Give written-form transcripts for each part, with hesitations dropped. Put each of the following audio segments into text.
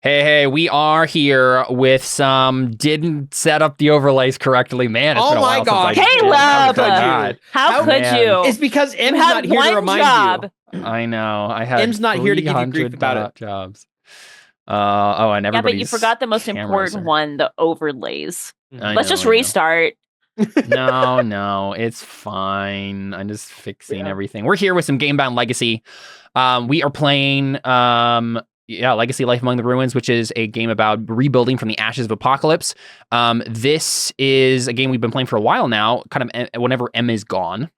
Hey, we are here with some didn't set up the overlays correctly. Man, it's been a while since I did. Caleb! How could you? It's because M's You had not here to one remind job. you. I know. I had M's not here to give you grief 300 about it. jobs. And everybody's Yeah, but you forgot the most important one, the overlays. Let's just restart. No, it's fine. I'm just fixing everything. We're here with some Gamebound Legacy. We are playing Legacy Life Among the Ruins, which is a game about rebuilding from the ashes of apocalypse. This is a game we've been playing for a while now, kind of whenever Em is gone.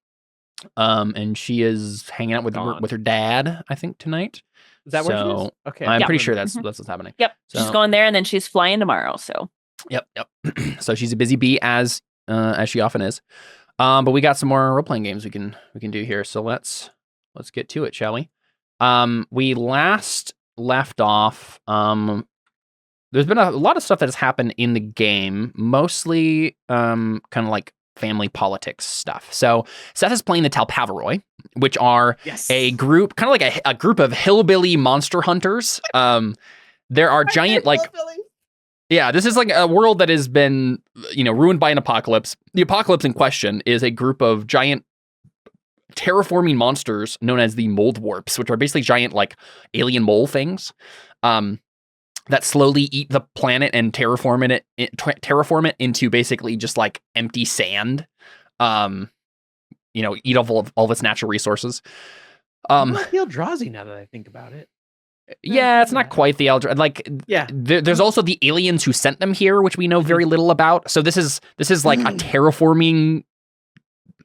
And she is hanging out with her dad, I think, tonight. Is that where she is? Okay. I'm pretty sure that's what's happening. Yep. She's going there and then she's flying tomorrow, so. Yep. So she's a busy bee as she often is. But we got some more role-playing games we can do here. So let's get to it, shall we? We last left off. There's been a lot of stuff that has happened in the game, mostly kind of like family politics stuff. So Seth is playing the Talpaviroj, which are a group, kind of like a group of hillbilly monster hunters. There are giant this is like a world that has been, ruined by an apocalypse. The apocalypse in question is a group of giant terraforming monsters known as the mold warps, which are basically giant like alien mole things that slowly eat the planet and terraform it into basically just like empty sand. Eat all of its natural resources. I feel Eldrazi now that I think about it. Yeah, it's not quite the Eldrazi. There's also the aliens who sent them here, which we know very little about. So this is like a terraforming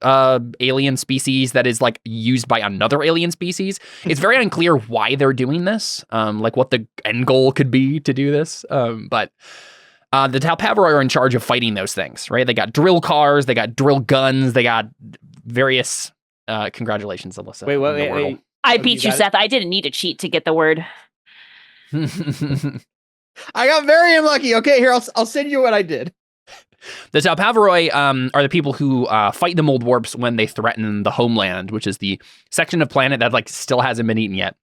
alien species that is like used by another alien species. It's very unclear why they're doing this, like what the end goal could be to do this. But the Talpaviroj are in charge of fighting those things, right? They got drill cars, they got drill guns, they got various. Congratulations, Alyssa. Wait. I beat you, Seth. I didn't need a cheat to get the word. I got very unlucky. Okay, here I'll send you what I did. The Talpaviroj are the people who fight the mold warps when they threaten the homeland, which is the section of planet that like still hasn't been eaten yet.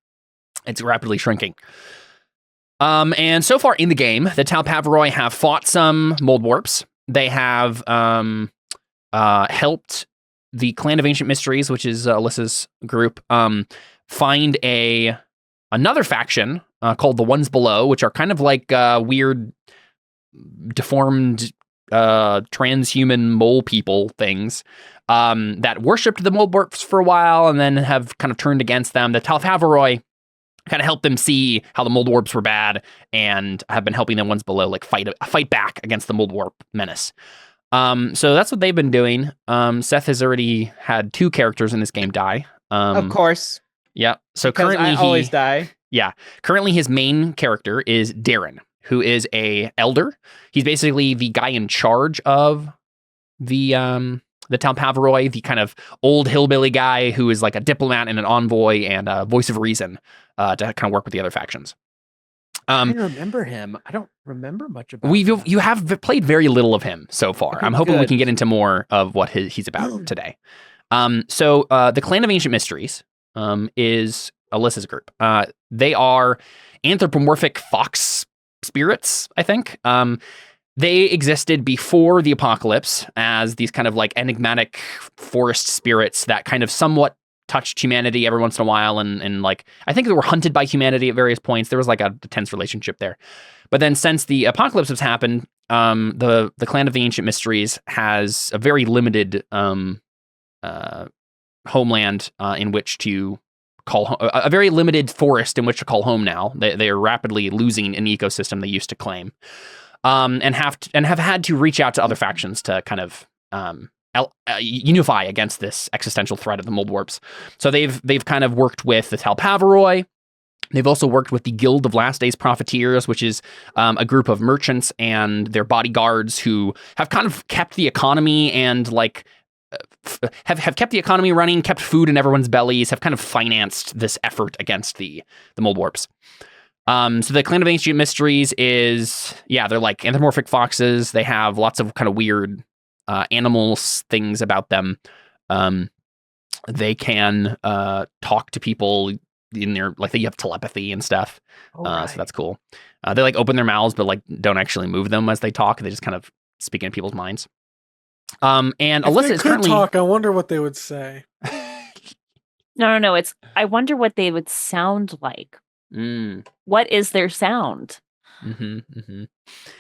It's rapidly shrinking. And so far in the game, the Talpaviroj have fought some mold warps. They have helped the Clan of Ancient Mysteries, which is Alyssa's group, find another faction called the Ones Below, which are kind of like weird, deformed, transhuman mole people things that worshipped the mold warps for a while and then have kind of turned against them. The Talpaviroj kind of helped them see how the mold warps were bad and have been helping the Ones Below like fight back against the mold warp menace. So that's what they've been doing. Seth has already had 2 characters in this game die. Of course. Yeah. So because currently I always die. Yeah. Currently his main character is Darren, who is a elder. He's basically the guy in charge of the Talpaviroj, the kind of old hillbilly guy who is like a diplomat and an envoy and a voice of reason to kind of work with the other factions. I remember him. I don't remember much about him. You have played very little of him so far. Okay, I'm hoping we can get into more of what he's about today. So the Clan of Ancient Mysteries is Alyssa's group. They are anthropomorphic fox spirits, I think. They existed before the apocalypse as these kind of like enigmatic forest spirits that kind of somewhat touched humanity every once in a while, and like I think they were hunted by humanity at various points. There was like a tense relationship there. But then since the apocalypse has happened, the Clan of the Ancient Mysteries has a very limited homeland in which to call a very limited forest in which to call home now. They are rapidly losing an ecosystem they used to claim, and have had to reach out to other factions to kind of unify against this existential threat of the mold warps. So they've kind of worked with the Talpaviroj. They've also worked with the Guild of Last Days Profiteers, which is a group of merchants and their bodyguards who have kind of kept the economy and like have kept the economy running, kept food in everyone's bellies, have kind of financed this effort against the mold warps. So the Clan of Ancient Mysteries is, they're like anthropomorphic foxes. They have lots of kind of weird animals, things about them. They can talk to people in their like you have telepathy and stuff. Right. So that's cool. They like open their mouths, but like don't actually move them as they talk. They just kind of speak in people's minds. And if Alyssa they is could currently talk. I wonder what they would say. No. It's I wonder what they would sound like. What is their sound?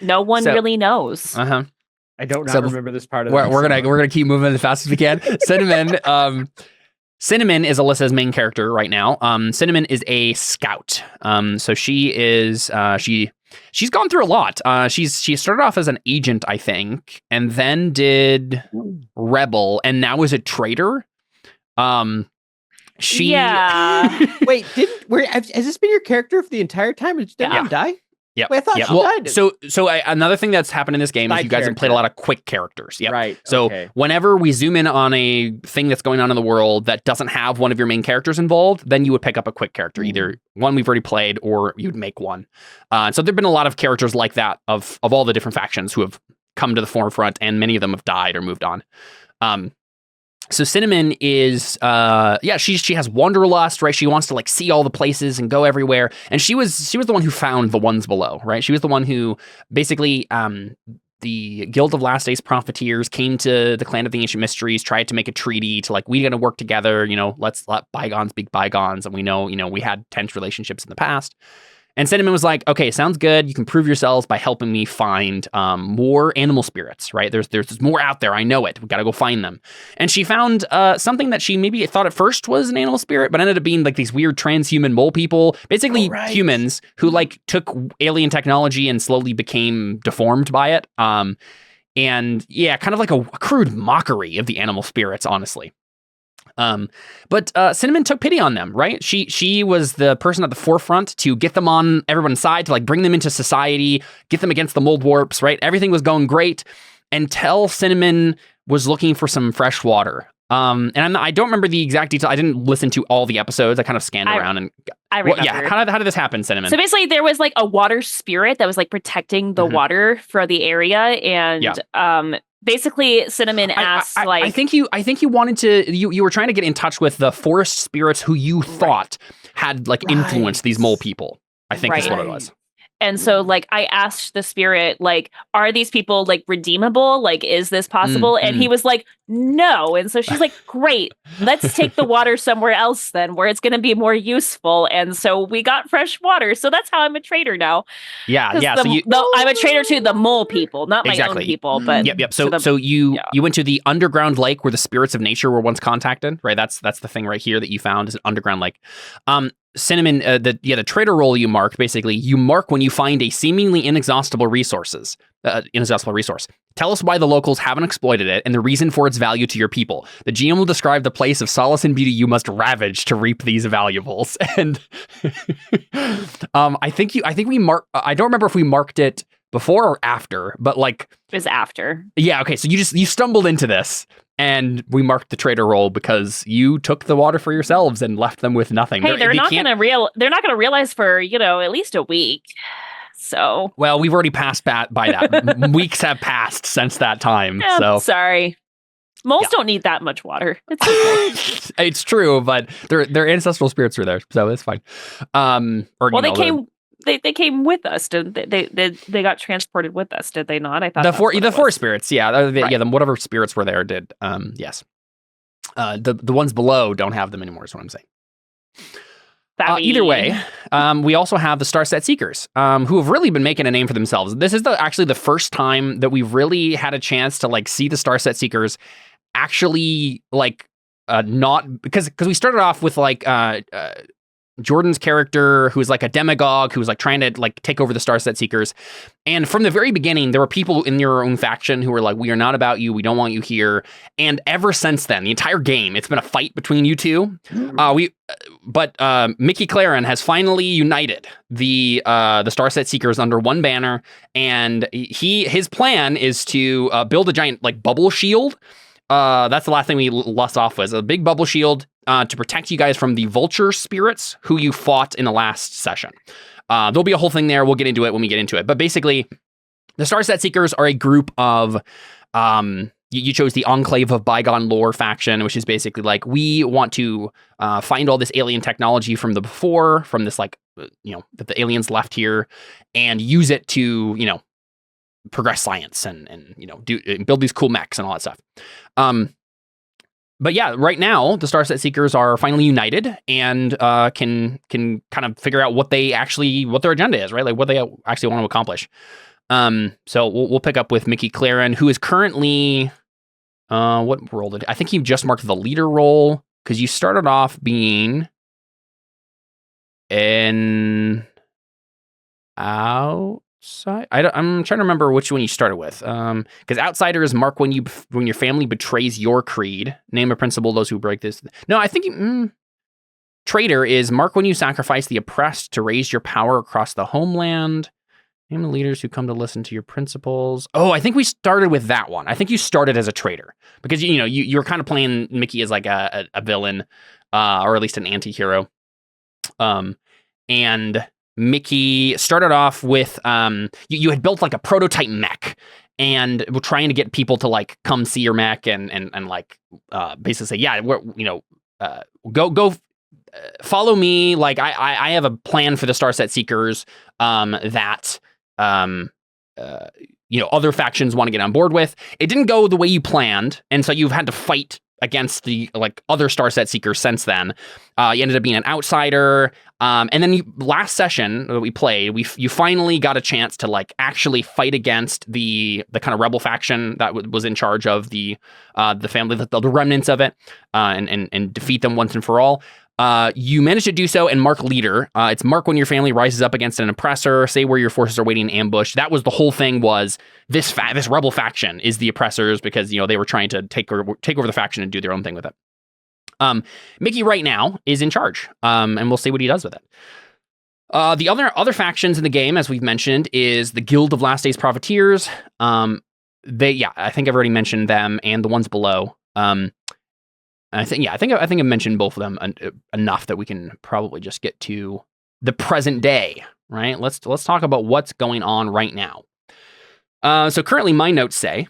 No one really knows. I don't remember this part of we're gonna keep moving as fast as we can. Cinnamon is Alyssa's main character right now. Cinnamon is a scout. So she is she's gone through a lot. She started off as an agent, I think, and then did rebel, and now is a traitor. Wait, has this been your character for the entire time? Did you die? Yeah. Wait, I thought she died. So another thing that's happened in this game is you guys have played a lot of quick characters. Yeah. Right. So whenever we zoom in on a thing that's going on in the world that doesn't have one of your main characters involved, then you would pick up a quick character, either one we've already played or you'd make one. So there've been a lot of characters like that of all the different factions who have come to the forefront, and many of them have died or moved on. So Cinnamon is, she has wanderlust, right? She wants to like see all the places and go everywhere. And she was the one who found the ones below, right? She was the one who basically, the Guild of Last Days Profiteers came to the Clan of the Ancient Mysteries, tried to make a treaty to like, we got to work together, let's let bygones be bygones. And we know, we had tense relationships in the past. And Cinnamon was like, okay, sounds good. You can prove yourselves by helping me find more animal spirits, right? There's more out there. I know it. We got to go find them. And she found something that she maybe thought at first was an animal spirit, but ended up being like these weird transhuman mole people, basically humans who like took alien technology and slowly became deformed by it. And yeah, kind of like a crude mockery of the animal spirits, honestly. But Cinnamon took pity on them, right? She was the person at the forefront to get them on everyone's side, to like bring them into society, get them against the mold warps, right? Everything was going great until Cinnamon was looking for some fresh water. And I don't remember the exact detail. I didn't listen to all the episodes. I kind of scanned around and I remember. How did this happen, Cinnamon? So basically there was like a water spirit that was like protecting the water for the area, and basically Cinnamon asked I think you wanted to you were trying to get in touch with the forest spirits who you thought had like influenced these mole people. I think that's what it was. And so like I asked the spirit, like, are these people like redeemable? Like, is this possible? And he was like, no. And so she's like, great, let's take the water somewhere else then, where it's going to be more useful. And so we got fresh water. So that's how I'm a traitor now. Yeah. I'm a traitor to the mole people, not my own people. But yep. So you went to the underground lake where the spirits of nature were once contacted, right? That's the thing right here that you found, is an underground lake. Cinnamon, the trader role you marked, basically, you mark when you find a seemingly inexhaustible resource. Tell us why the locals haven't exploited it and the reason for its value to your people. The GM will describe the place of solace and beauty you must ravage to reap these valuables. And I think we marked. I don't remember if we marked it before or after, but like it was after. Yeah. Okay. So you stumbled into this. And we marked the trader role because you took the water for yourselves and left them with nothing. Hey, they're not going to realize for, at least a week. So, well, we've already passed by that. Weeks have passed since that time. Yeah, so sorry. Moles don't need that much water. It's okay. It's true, but their ancestral spirits are there, so it's fine. They came with us. They got transported with us, did they not? I thought the forest spirits, whatever spirits were there did. Yes. The ones below don't have them anymore, is what I'm saying. Either way, we also have the Starset Seekers, who have really been making a name for themselves. This is actually the first time that we've really had a chance to like see the Starset Seekers actually like not because we started off with like Jordan's character, who's like a demagogue, who's like trying to like take over the Starset Seekers. And from the very beginning, there were people in your own faction who were like, we are not about you. We don't want you here. And ever since then, the entire game, it's been a fight between you two. But Mickey Clarin has finally united the Starset Seekers under one banner. And his plan is to build a giant like bubble shield. That's the last thing we lost off was a big bubble shield to protect you guys from the vulture spirits who you fought in the last session. There'll be a whole thing there. We'll get into it when we get into it. But basically, the Starset Seekers are a group of you chose the Enclave of Bygone Lore faction, which is basically like, we want to find all this alien technology from this like, that the aliens left here, and use it to, progress science and build these cool mechs and all that stuff. But yeah, right now the Starset Seekers are finally united and can kind of figure out what their agenda is, right? Like what they actually want to accomplish. So we'll pick up with Mickey Clarin, who is currently what role I think he just marked the leader role, because you started off being an outside. I'm trying to remember which one you started with. Because outsider is mark when your family betrays your creed. Name a principle those who break this. No, I think traitor is mark when you sacrifice the oppressed to raise your power across the homeland. Name the leaders who come to listen to your principles. Oh, I think we started with that one. I think you started as a traitor because you're kind of playing Mickey as like a villain, or at least an anti-hero. And Mickey started off with you had built like a prototype mech, and we're trying to get people to like come see your mech and like basically say, yeah, go follow me. Like I have a plan for the Starset Seekers that other factions want to get on board with. It didn't go the way you planned, and so you've had to fight against the like other Starset Seekers since then. You ended up being an outsider, and then last session that we played, you finally got a chance to like actually fight against the kind of rebel faction that was in charge of the family, the remnants of it, and defeat them once and for all. You managed to do so and mark leader. It's mark when your family rises up against an oppressor, say where your forces are waiting in ambush. That was the whole thing, was this rebel faction is the oppressors because, they were trying to take over the faction and do their own thing with it. Mickey right now is in charge, and we'll see what he does with it. The other factions in the game, as we've mentioned, is the Guild of Last Days Profiteers. I think I've already mentioned them and the ones below. I think I've mentioned both of them enough that we can probably just get to the present day, right? Let's talk about what's going on right now. So currently, my notes say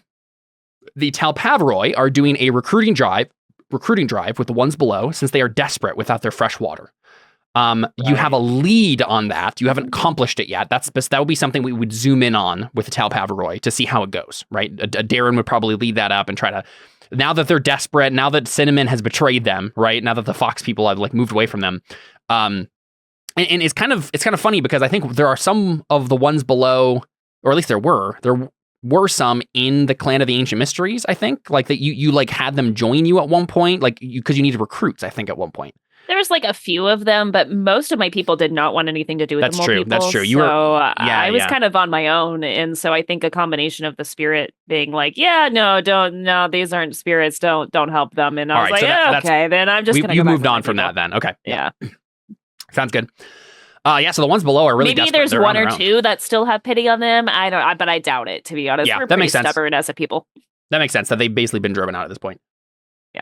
the Talpaviroj are doing a recruiting drive with the ones below, since they are desperate without their fresh water. You have a lead on that. You haven't accomplished it yet. That would be something we would zoom in on with the Talpaviroj to see how it goes, right? Darren would probably lead that up and try to. Now that they're desperate, now that Cinnamon has betrayed them, right? Now that the Fox people have like moved away from them, and it's kind of funny because I think there are some of the ones below, or at least there were some in the Clan of the Ancient Mysteries. I think like that you like had them join you at one point, like because you needed recruits. I think at one point. There was like a few of them, but most of my people did not want anything to do with the mole people. That's true. I was kind of on my own, and so I think a combination of the spirit being like, no, these aren't spirits, don't help them, and I was like, okay, then I'm just gonna. You moved on from that then, okay? Yeah, sounds good. So the ones below are really maybe desperate. There's one or two that still have pity on them. But I doubt it, to be honest. Yeah, we're that pretty makes sense. Stubborn as a people. That makes sense. That they've basically been driven out at this point. Yeah,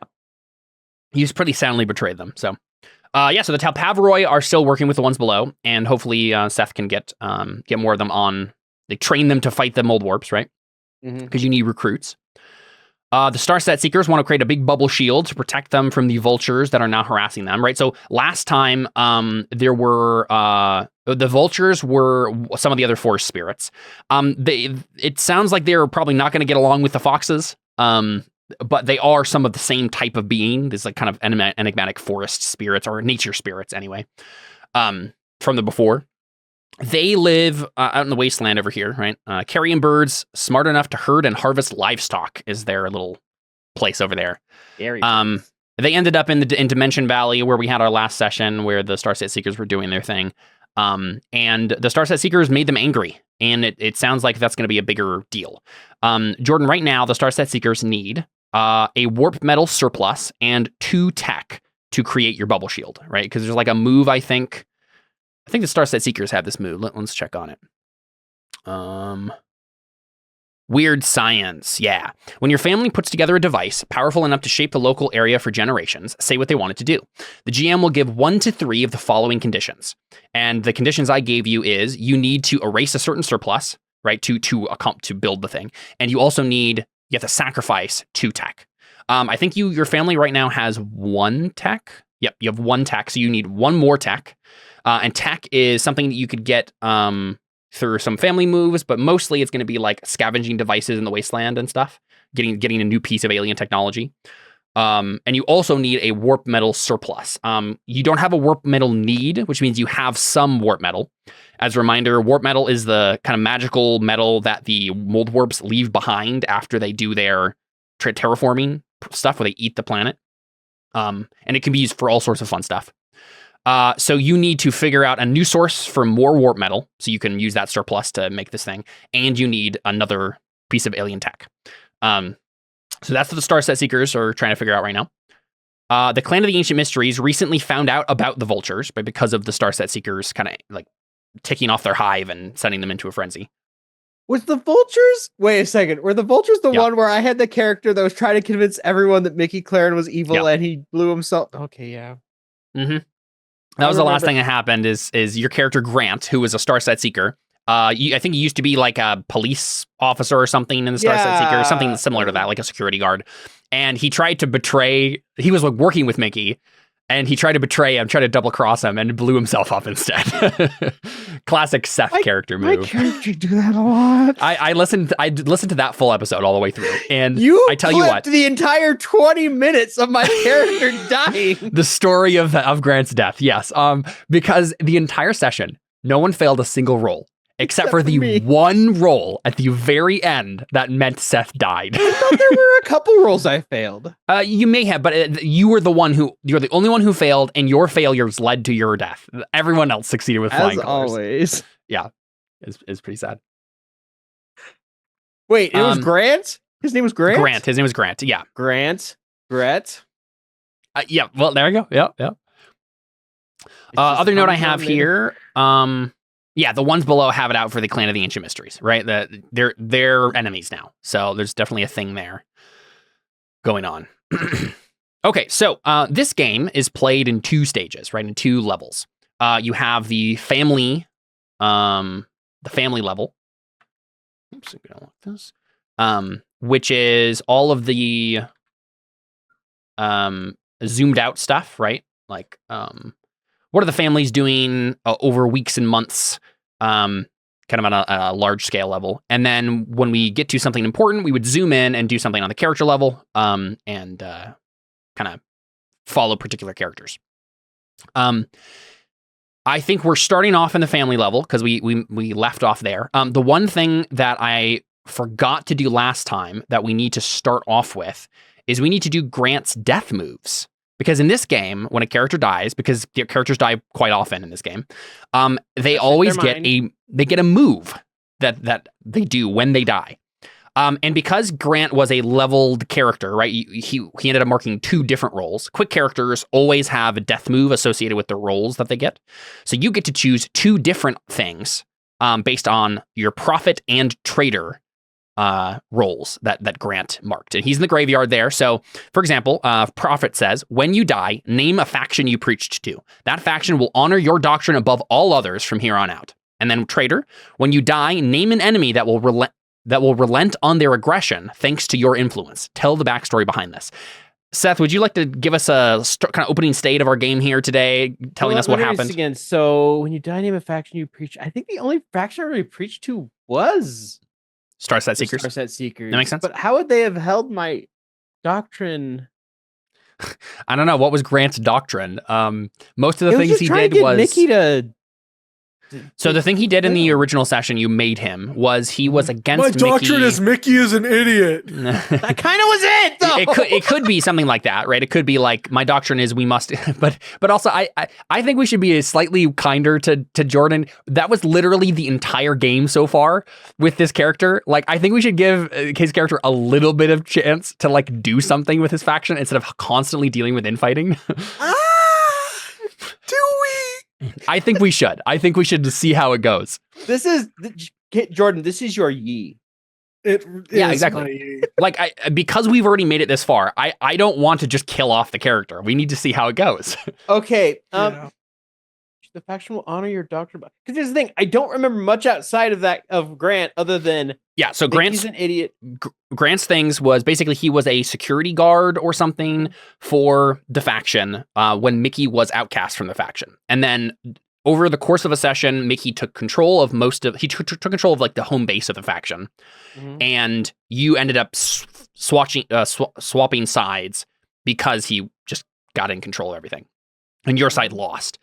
he's pretty soundly betrayed them. So. So the Talpaviroj are still working with the ones below, and hopefully Seth can get more of them on. They train them to fight the mold warps, right? Because you need recruits. The Starset Seekers want to create a big bubble shield to protect them from the vultures that are now harassing them, right? So last time there were the vultures were some of the other forest spirits. It sounds like they're probably not going to get along with the foxes. But they are some of the same type of being. This like kind of enigmatic forest spirits, or nature spirits anyway, from the before. They live out in the wasteland over here, right? Carrion birds, smart enough to herd and harvest livestock is their little place over there. They ended up in Dimension Valley, where we had our last session, where the Starset Seekers were doing their thing. And the Starset Seekers made them angry, and it sounds like that's going to be a bigger deal. Jordan, right now, the Starset Seekers need a warp metal surplus and 2 tech to create your bubble shield, right? Because there's like a move, I think the Starset Seekers have this move. Let's check on it. Weird science, yeah. When your family puts together a device powerful enough to shape the local area for generations, say what they want it to do. The GM will give 1 to 3 of the following conditions. And the conditions I gave you is you need to erase a certain surplus, right, to build the thing. And you also need you have to sacrifice 2 tech. I think your family right now has 1 tech. Yep, you have 1 tech, so you need 1 more tech. And tech is something that you could get through some family moves, but mostly it's going to be like scavenging devices in the wasteland and stuff, getting a new piece of alien technology. And you also need a warp metal surplus. You don't have a warp metal need, which means you have some warp metal. As a reminder, warp metal is the kind of magical metal that the mold warps leave behind after they do their terraforming stuff, where they eat the planet. And it can be used for all sorts of fun stuff. So you need to figure out a new source for more warp metal, so you can use that surplus to make this thing, and you need another piece of alien tech. So that's what the Starset Seekers are trying to figure out right now. The Clan of the Ancient Mysteries recently found out about the vultures, but because of the Starset Seekers kind of like ticking off their hive and sending them into a frenzy. Was the vultures? Wait a second. Were the vultures the one where I had the character that was trying to convince everyone that Mickey Clarin was evil and he blew himself? Okay, yeah. Mm-hmm. That was the last thing that happened. Is your character Grant, who was a Starset Seeker? I think he used to be like a police officer or something in the Starset Seeker, something similar to that, like a security guard. And he tried to betray. He was like working with Mickey, and he tried to betray him, tried to double cross him, and blew himself up instead. Classic Seth character move. My character do that a lot. I listened to that full episode all the way through, and I tell you what, the entire 20 minutes of my character dying. The story of Grant's death, yes. Because the entire session, no one failed a single roll. Except for the one roll at the very end that meant Seth died. I thought there were a couple rolls I failed. You may have, but you're the only one who failed, and your failures led to your death. Everyone else succeeded with flying colors. Always. Yeah, it's pretty sad. Wait, it was Grant? His name was Grant? His name was Grant, yeah. Grant. Yeah, well, there you go. Yeah. Other note I have here, yeah, the ones below have it out for the Clan of the Ancient Mysteries, right? They're enemies now. So there's definitely a thing there going on. Okay, so this game is played in 2 stages, right? In 2 levels. You have the family level. Oops, I don't want this. Which is all of the zoomed out stuff, right? Like what are the families doing over weeks and months, kind of on a large scale level. And then when we get to something important, we would zoom in and do something on the character level, and kind of follow particular characters. I think we're starting off in the family level because we left off there. The one thing that I forgot to do last time that we need to start off with is we need to do Grant's death moves. Because in this game, when a character dies, because the characters die quite often in this game, they always get a move that they do when they die. And because Grant was a leveled character, right? He ended up marking 2 different roles. Quick characters always have a death move associated with the roles that they get. So you get to choose 2 different things based on your prophet and traitor roles that Grant marked. And he's in the graveyard there. So, for example, Prophet says, when you die, name a faction you preached to. That faction will honor your doctrine above all others from here on out. And then Traitor, when you die, name an enemy that will relent on their aggression thanks to your influence. Tell the backstory behind this. Seth, would you like to give us a kind of opening state of our game here today, telling us what happened? Again, so when you die, name a faction you preach. I think the only faction I really preached to was Starset Seekers. Starset Seekers. That makes sense. But how would they have held my doctrine? I don't know. What was Grant's doctrine? Most of the things he did was Mickey to. So the thing he did in the original session you made him was he was against Mickey. My doctrine is Mickey is an idiot. That kind of was it, though. It could be something like that, right? It could be like, my doctrine is we must, but also I think we should be slightly kinder to Jordan. That was literally the entire game so far with this character. Like, I think we should give his character a little bit of chance to like do something with his faction instead of constantly dealing with infighting. Do we? I think we should. I think we should see how it goes. This is Jordan. This is your Yi. Yeah, exactly. Like, because we've already made it this far, I don't want to just kill off the character. We need to see how it goes. Okay. The faction will honor your doctor. Because here's the thing, I don't remember much outside of that of Grant, other than So Mickey's an idiot. Grant's things was basically he was a security guard or something for the faction when Mickey was outcast from the faction, and then over the course of a session, Mickey took control of took control of like the home base of the faction, and you ended up swapping sides because he just got in control of everything, and your side lost.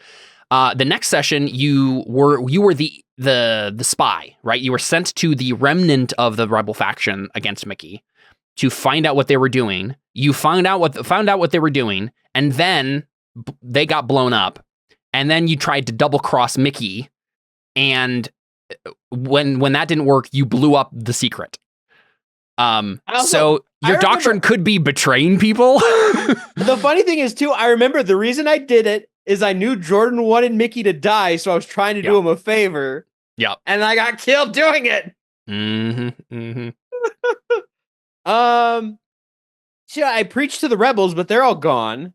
The next session, you were the spy, right? You were sent to the remnant of the rebel faction against Mickey to find out what they were doing. You found out what they were doing, and then they got blown up. And then you tried to double cross Mickey, and when that didn't work, you blew up the secret. So your doctrine could be betraying people. The funny thing is, too, I remember the reason I did it is I knew Jordan wanted Mickey to die, so I was trying to do him a favor. Yep. And I got killed doing it. Yeah, I preached to the rebels, but they're all gone.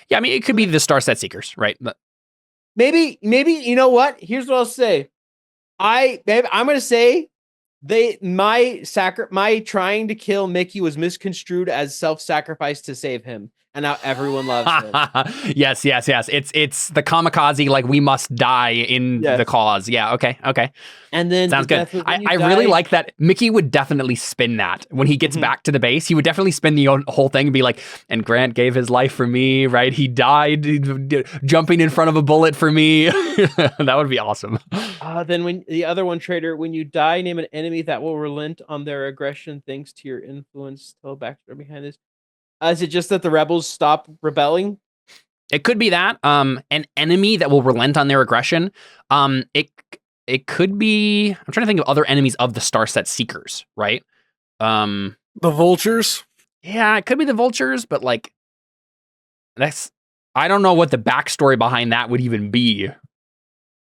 Yeah, I mean, it could be the Star Set Seekers, right? But maybe, you know what? Here's what I'll say. I'm gonna say my trying to kill Mickey was misconstrued as self-sacrifice to save him, and now everyone loves him. Yes. It's the kamikaze, like we must die in the cause. Yeah, okay. And then sounds good. I really like that. Mickey would definitely spin that when he gets back to the base. He would definitely spin the whole thing and be like, and Grant gave his life for me, right? He died jumping in front of a bullet for me. That would be awesome. Then when the other one, Trader, when you die, name an enemy that will relent on their aggression thanks to your influence. Tell backstory behind this. Is it just that the rebels stop rebelling? It could be that. An enemy that will relent on their aggression. It could be. I'm trying to think of other enemies of the Star Set Seekers, right? The vultures. Yeah, it could be the vultures, but like, I don't know what the backstory behind that would even be,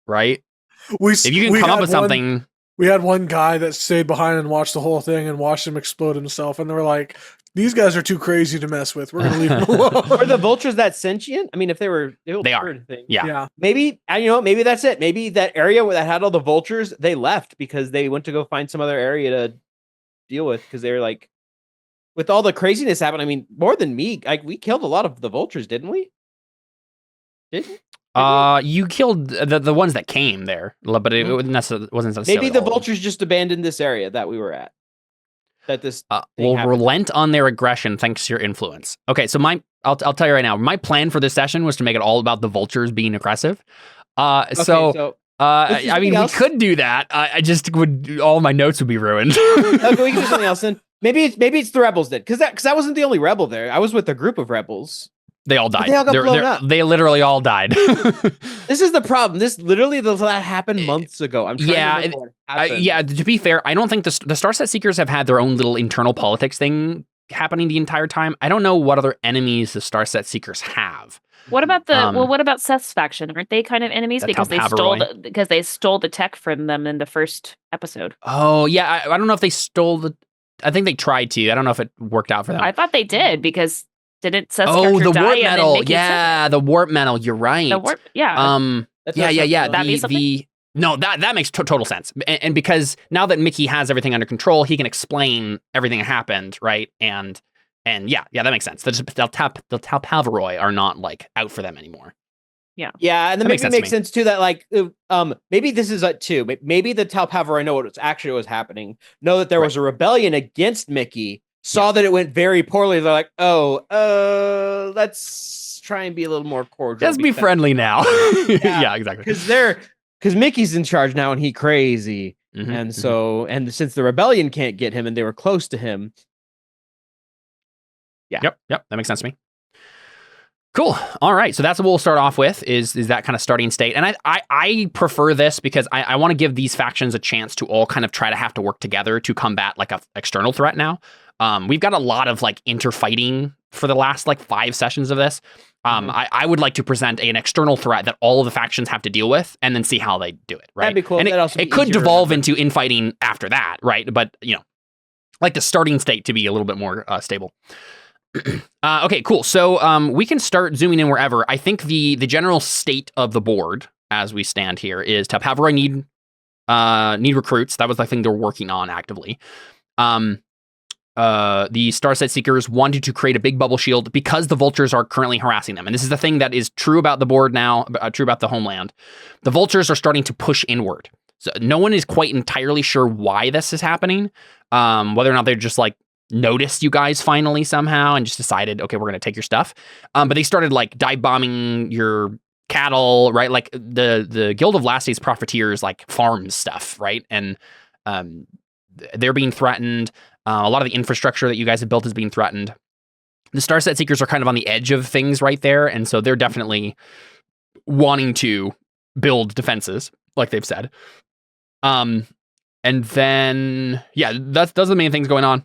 right? If you can come up with something. We had one guy that stayed behind and watched the whole thing and watched him explode himself, and they were like, "These guys are too crazy to mess with. We're gonna leave them alone." Are the vultures that sentient? I mean, if they were, they are. Yeah. Maybe maybe that's it. Maybe that area where that had all the vultures, they left because they went to go find some other area to deal with, because they were like, with all the craziness happening. I mean, more than me, like we killed a lot of the vultures, didn't we? You killed the ones that came there, but it wasn't necessarily. Maybe the vultures just abandoned this area that we were at. That this will relent on their aggression thanks to your influence. Okay, so I'll tell you right now, my plan for this session was to make it all about the vultures being aggressive. I mean, we could do that. I just would, all my notes would be ruined. Okay, we can do something else then. Maybe it's the rebels then, because that wasn't the only rebel there. I was with a group of rebels. They all died. They all got blown up. They literally all died. This is the problem. That happened months ago. I'm trying to remember what happened. To be fair, I don't think the Star Set Seekers have had their own little internal politics thing happening the entire time. I don't know what other enemies the Star Set Seekers have. What about what about Seth's faction? Aren't they kind of enemies because they stole the tech from them in the first episode? Oh yeah, I don't know if they stole I think they tried to. I don't know if it worked out for them. I thought they did, because didn't Seth's the character die warp and metal. then Yeah, the warp metal. You're right. The warp, yeah. Yeah. No, that makes total sense. And because now that Mickey has everything under control, he can explain everything that happened, right? And yeah, that makes sense. The Talpaviroj are not like out for them anymore. Yeah, and then maybe it makes sense too that like maybe this is too. Maybe the Talpaviroj know what was happening. Know that there was a rebellion against Mickey. Saw that it went very poorly. They're like, let's try and be a little more cordial. Let's be friendly now. Yeah, exactly. Because Mickey's in charge now and he crazy. And since the rebellion can't get him and they were close to him. Yeah. Yep. That makes sense to me. Cool. All right. So that's what we'll start off with is that kind of starting state. And I prefer this because I want to give these factions a chance to all kind of try to have to work together to combat like a external threat now. We've got a lot of like interfighting for the last like 5 sessions of this. I would like to present an external threat that all of the factions have to deal with and then see how they do it. Right. That'd be cool. And it could devolve into infighting after that. Right. But like the starting state to be a little bit more stable. Okay, cool. So we can start zooming in wherever. I think the general state of the board as we stand here is Talpaviroj need recruits. That was the thing they're working on actively. The Starset Seekers wanted to create a big bubble shield because the vultures are currently harassing them. And this is the thing that is true about the board now, true about the homeland. The vultures are starting to push inward. So no one is quite entirely sure why this is happening. Whether or not they're just like noticed you guys finally somehow and just decided, okay, we're going to take your stuff. But they started like dive bombing your cattle, right? Like the Guild of Last Days Profiteers like farms stuff, right? And they're being threatened. A lot of the infrastructure that you guys have built is being threatened. The Starset Seekers are kind of on the edge of things right there, and so they're definitely wanting to build defenses, like they've said. And then, yeah, those are the main things going on.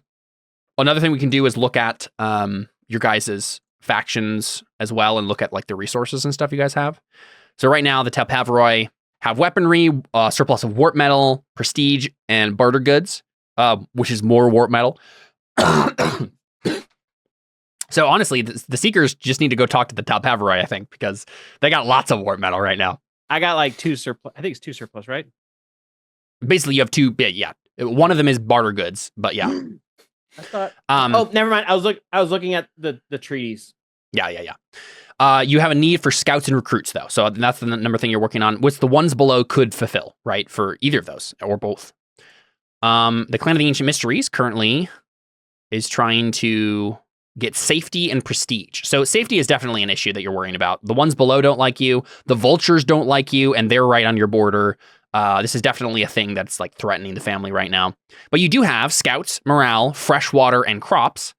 Another thing we can do is look at your guys' factions as well and look at like the resources and stuff you guys have. So right now, the Talpaviroj have weaponry, surplus of warp metal, prestige, and barter goods. Which is more warp metal. So honestly, the Seekers just need to go talk to the Talpaviroj, I think, because they got lots of warp metal right now. I got like 2 surplus. I think it's 2 surplus, right? Basically, you have 2. Yeah, one of them is barter goods, but yeah. I thought. Oh, never mind. I was looking at the treaties. Yeah. You have a need for scouts and recruits, though. So that's the number thing you're working on, which the ones below could fulfill, right? For either of those or both. The Clan of the Ancient Mysteries currently is trying to get safety and prestige. So safety is definitely an issue that you're worrying about. The ones below don't like you. The vultures don't like you, and they're right on your border. This is definitely a thing that's like threatening the family right now. But you do have scouts, morale, fresh water, and crops.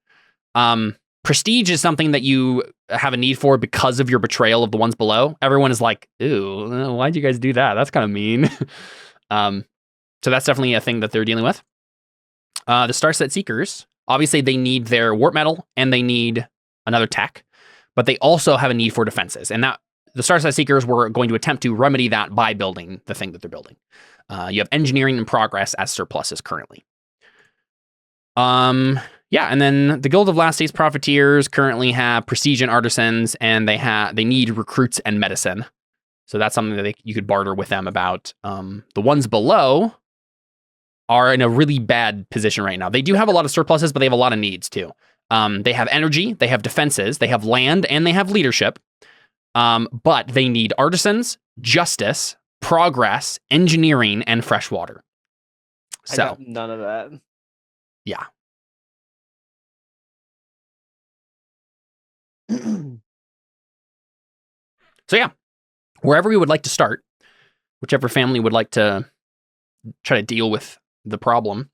Prestige is something that you have a need for because of your betrayal of the ones below. Everyone is like, "Ooh, why'd you guys do that? That's kind of mean." So that's definitely a thing that they're dealing with. The Starset Seekers, obviously they need their warp metal and they need another tech, but they also have a need for defenses. And that the Starset Seekers were going to attempt to remedy that by building the thing that they're building. You have engineering in progress as surpluses currently. Yeah, and then the Guild of Last Days Profiteers currently have prestige and artisans, and they need recruits and medicine. So that's something that you could barter with them about. The ones below are in a really bad position right now. They do have a lot of surpluses, but they have a lot of needs too. They have energy, they have defenses, they have land, and they have leadership. But they need artisans, justice, progress, engineering, and fresh water. So I got none of that. Yeah. So yeah, wherever we would like to start, whichever family would like to try to deal with the problem.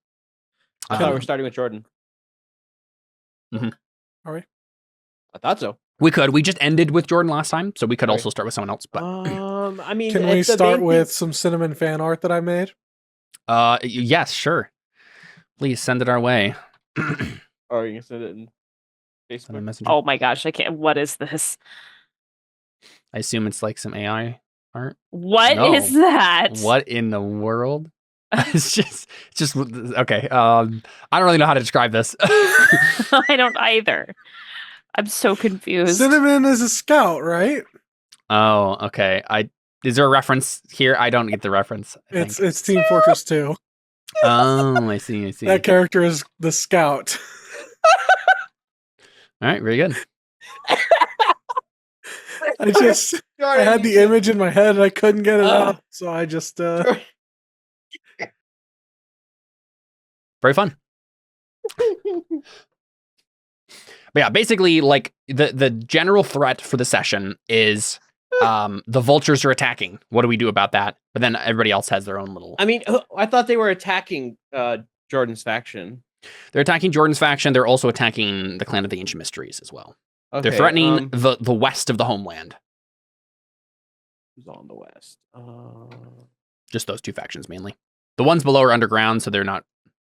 I thought we're starting with Jordan. Mm-hmm. Are we? I thought so. We could. We just ended with Jordan last time, so we could also start with someone else. But I mean, can we start with some cinnamon fan art that I made? Yes, sure. Please send it our way. Or you can send it in Facebook Messenger. Oh my gosh, I can't. What is this? I assume it's like some AI art. What is that? What in the world? It's just okay. I don't really know how to describe this. I don't either. I'm so confused. Cinnamon is a scout, right? Oh, okay. Is there a reference here? I don't get the reference. It's Team Fortress 2. Oh, I see. That character is the scout. All right, very good. I had the image in my head and I couldn't get it out, so I just Very fun. But yeah, basically, like the general threat for the session is the vultures are attacking. What do we do about that? But then everybody else has their own little. I mean, I thought they were attacking Jordan's faction. They're attacking Jordan's faction. They're also attacking the Clan of the Ancient Mysteries as well. Okay, they're threatening the west of the homeland. Who's on the west? Just those two factions mainly. The ones below are underground, so they're not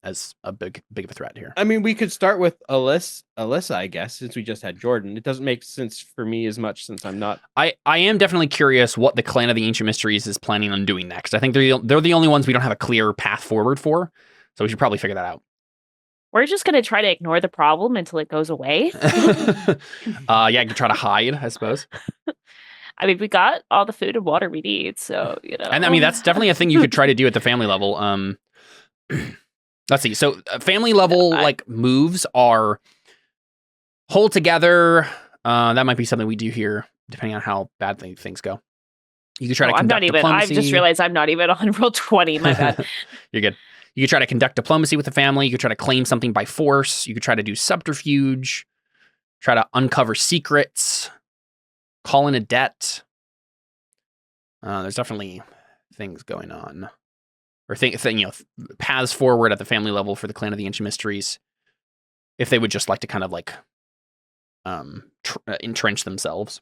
as a big of a threat here. I mean, we could start with Alyssa, I guess, since we just had Jordan. It doesn't make sense for me as much since I'm not. I am definitely curious what the Clan of the Ancient Mysteries is planning on doing next. I think they're the only ones we don't have a clear path forward for, so we should probably figure that out. We're just going to try to ignore the problem until it goes away. Yeah, you can try to hide, I suppose. I mean, we got all the food and water we need, so And I mean, that's definitely a thing you could try to do at the family level. Let's see. So family level like moves are hold together. That might be something we do here, depending on how bad things go. You could try to conduct diplomacy. I've just realized I'm not even on roll 20. My bad. You're good. You could try to conduct diplomacy with the family. You could try to claim something by force. You could try to do subterfuge. Try to uncover secrets. Call in a debt. There's definitely things going on. Or paths forward at the family level for the Clan of the Ancient Mysteries. If they would just like to kind of like entrench themselves.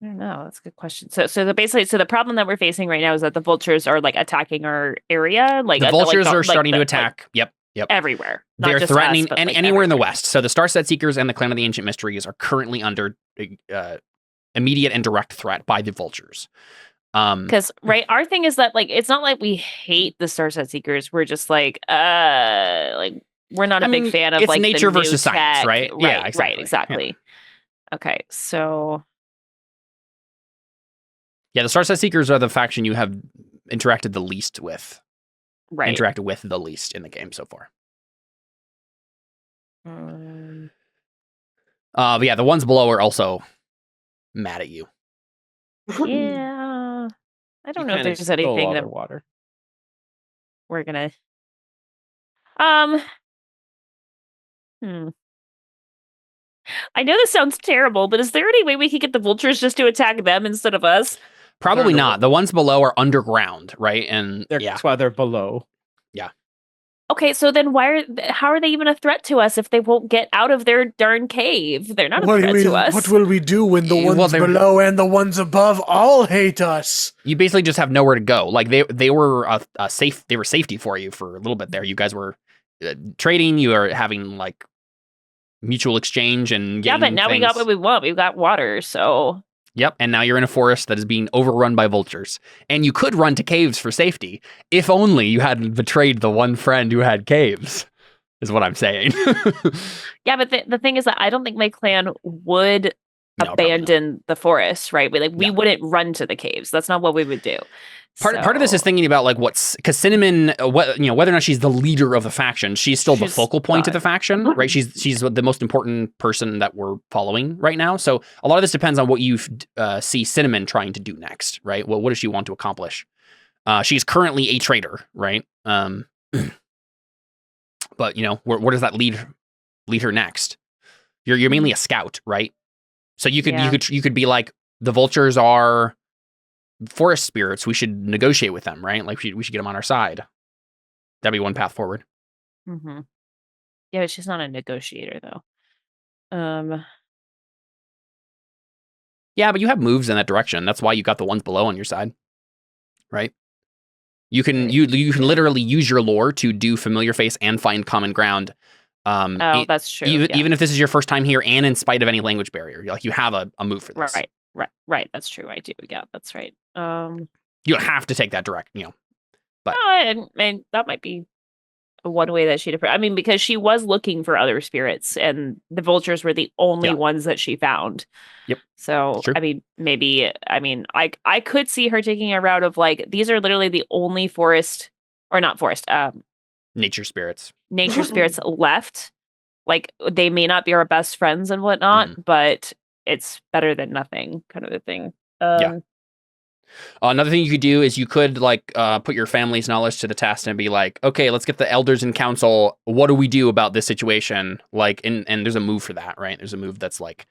I don't know. That's a good question. So the problem that we're facing right now is that the vultures are like attacking our area. Like the vultures are starting to attack. Yep. Everywhere. They're threatening anywhere in the West. So the Starset Seekers and the Clan of the Ancient Mysteries are currently under immediate and direct threat by the vultures. Because our thing is that like it's not like we hate the Starset Seekers. We're just like we're not a big fan of it's like nature the new versus science, tech. right? Yeah, exactly. Right, exactly. Yeah. Okay, so yeah, the Starset Seekers are the faction you have interacted the least with. Right. Interacted with the least in the game so far. But yeah, the ones below are also mad at you. Yeah. I don't know if there's anything that water. we're gonna I know this sounds terrible, but is there any way we could get the vultures just to attack them instead of us? Probably not. The ones below are underground, right? And That's why they're below. Yeah. Okay, so then how are they even a threat to us if they won't get out of their darn cave? They're not a threat to us. What will we do when the ones below and the ones above all hate us? You basically just have nowhere to go. Like they were they were safety for you for a little bit there. You guys were trading. You are having like mutual exchange and getting but now we got what we want. We've got water, so. Yep, and now you're in a forest that is being overrun by vultures. And you could run to caves for safety, if only you hadn't betrayed the one friend who had caves, is what I'm saying. Yeah, but the thing is that I don't think my clan would abandon the forest, right? We wouldn't run to the caves. That's not what we would do. Part of this is thinking about like because Cinnamon, whether or not she's the leader of the faction, she's still the focal point of the faction, right? She's the most important person that we're following right now. So a lot of this depends on what you see Cinnamon trying to do next, right? Well, what does she want to accomplish? She's currently a traitor, right? But where does that lead her next? You're mainly a scout, right? So you could be like, the vultures are forest spirits. We should negotiate with them, right? Like we should get them on our side. That'd be one path forward. Mm-hmm. Yeah, but she's not a negotiator though. Yeah, but you have moves in that direction. That's why you got the ones below on your side, right? You can you can literally use your lore to do familiar face and find common ground. That's true. Even if this is your first time here, and in spite of any language barrier, like you have a move for this. Right. That's true. I do. Yeah, that's right. You don't have to take that direct, but I mean, that might be one way that because she was looking for other spirits, and the vultures were the only ones that she found. Yep. So I mean, maybe I could see her taking a route of like, these are literally the only nature spirits left. Like, they may not be our best friends and whatnot, but it's better than nothing, kind of a thing. Another thing you could do is you could put your family's knowledge to the test and be like, okay, let's get the elders in council. What do we do about this situation? Like, and there's a move for that, right? There's a move that's like,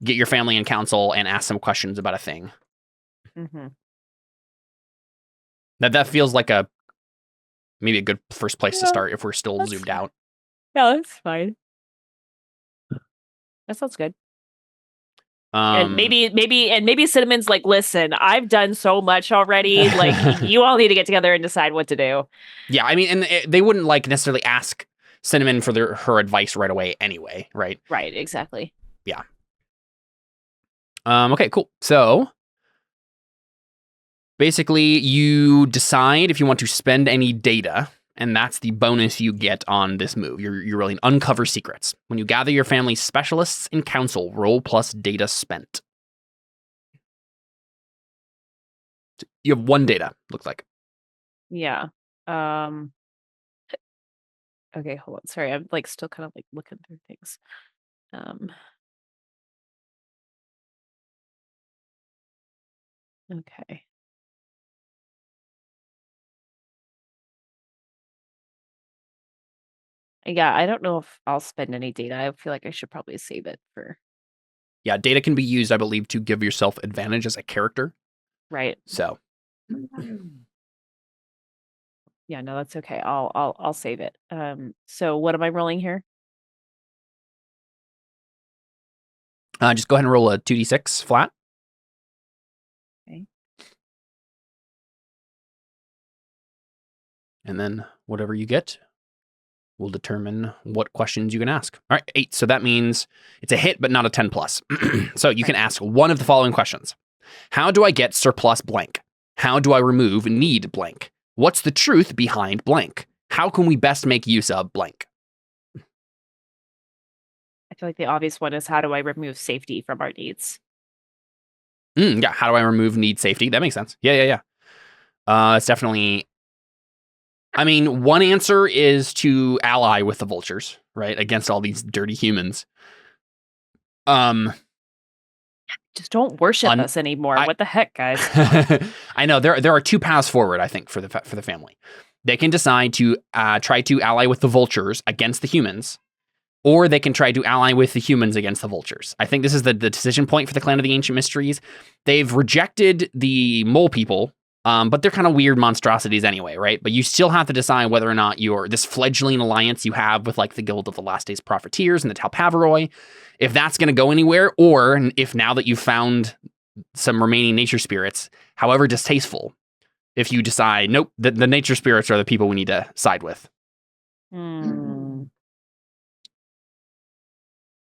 get your family in council and ask some questions about a thing. Mm-hmm. That feels like maybe a good first place to start if we're still zoomed out. Yeah, that's fine. That sounds good. And maybe Cinnamon's like, listen, I've done so much already. Like, you all need to get together and decide what to do. Yeah, I mean, and they wouldn't necessarily ask Cinnamon for her advice right away anyway, right? Right, exactly. Yeah. Okay, cool. So basically, you decide if you want to spend any data, and that's the bonus you get on this move. You're rolling Uncover Secrets. When you gather your family's specialists in council, roll plus data spent. You have 1 data, looks like. Yeah. Okay, hold on. Sorry, I'm like still kind of like looking through things. Okay. Yeah, I don't know if I'll spend any data. I feel like I should probably save it for Yeah, data can be used, I believe, to give yourself advantage as a character. right. So, Yeah, no, that's okay. I'll save it. So what am I rolling here? just go ahead and roll a 2d6 flat. Okay. And then whatever you get will determine what questions you can ask. All right, 8. So that means it's a hit, but not a 10 plus. So you can ask one of the following questions. How do I get surplus blank? How do I remove need blank? What's the truth behind blank? How can we best make use of blank? I feel like the obvious one is how do I remove safety from our needs? Yeah, how do I remove need safety? That makes sense. Yeah. It's definitely... I mean, one answer is to ally with the vultures, right? Against all these dirty humans. Just don't worship us anymore. What the heck, guys? I know there are 2 paths forward, I think, for the family. They can decide to try to ally with the vultures against the humans, or they can try to ally with the humans against the vultures. I think this is the decision point for the Clan of the Ancient Mysteries. They've rejected the mole people, but they're kind of weird monstrosities anyway, right? But you still have to decide whether or not this fledgling alliance you have with like the Guild of the Last Days Profiteers and the Talpaviroj, if that's going to go anywhere, or if now that you've found some remaining nature spirits, however distasteful, if you decide, nope, the nature spirits are the people we need to side with.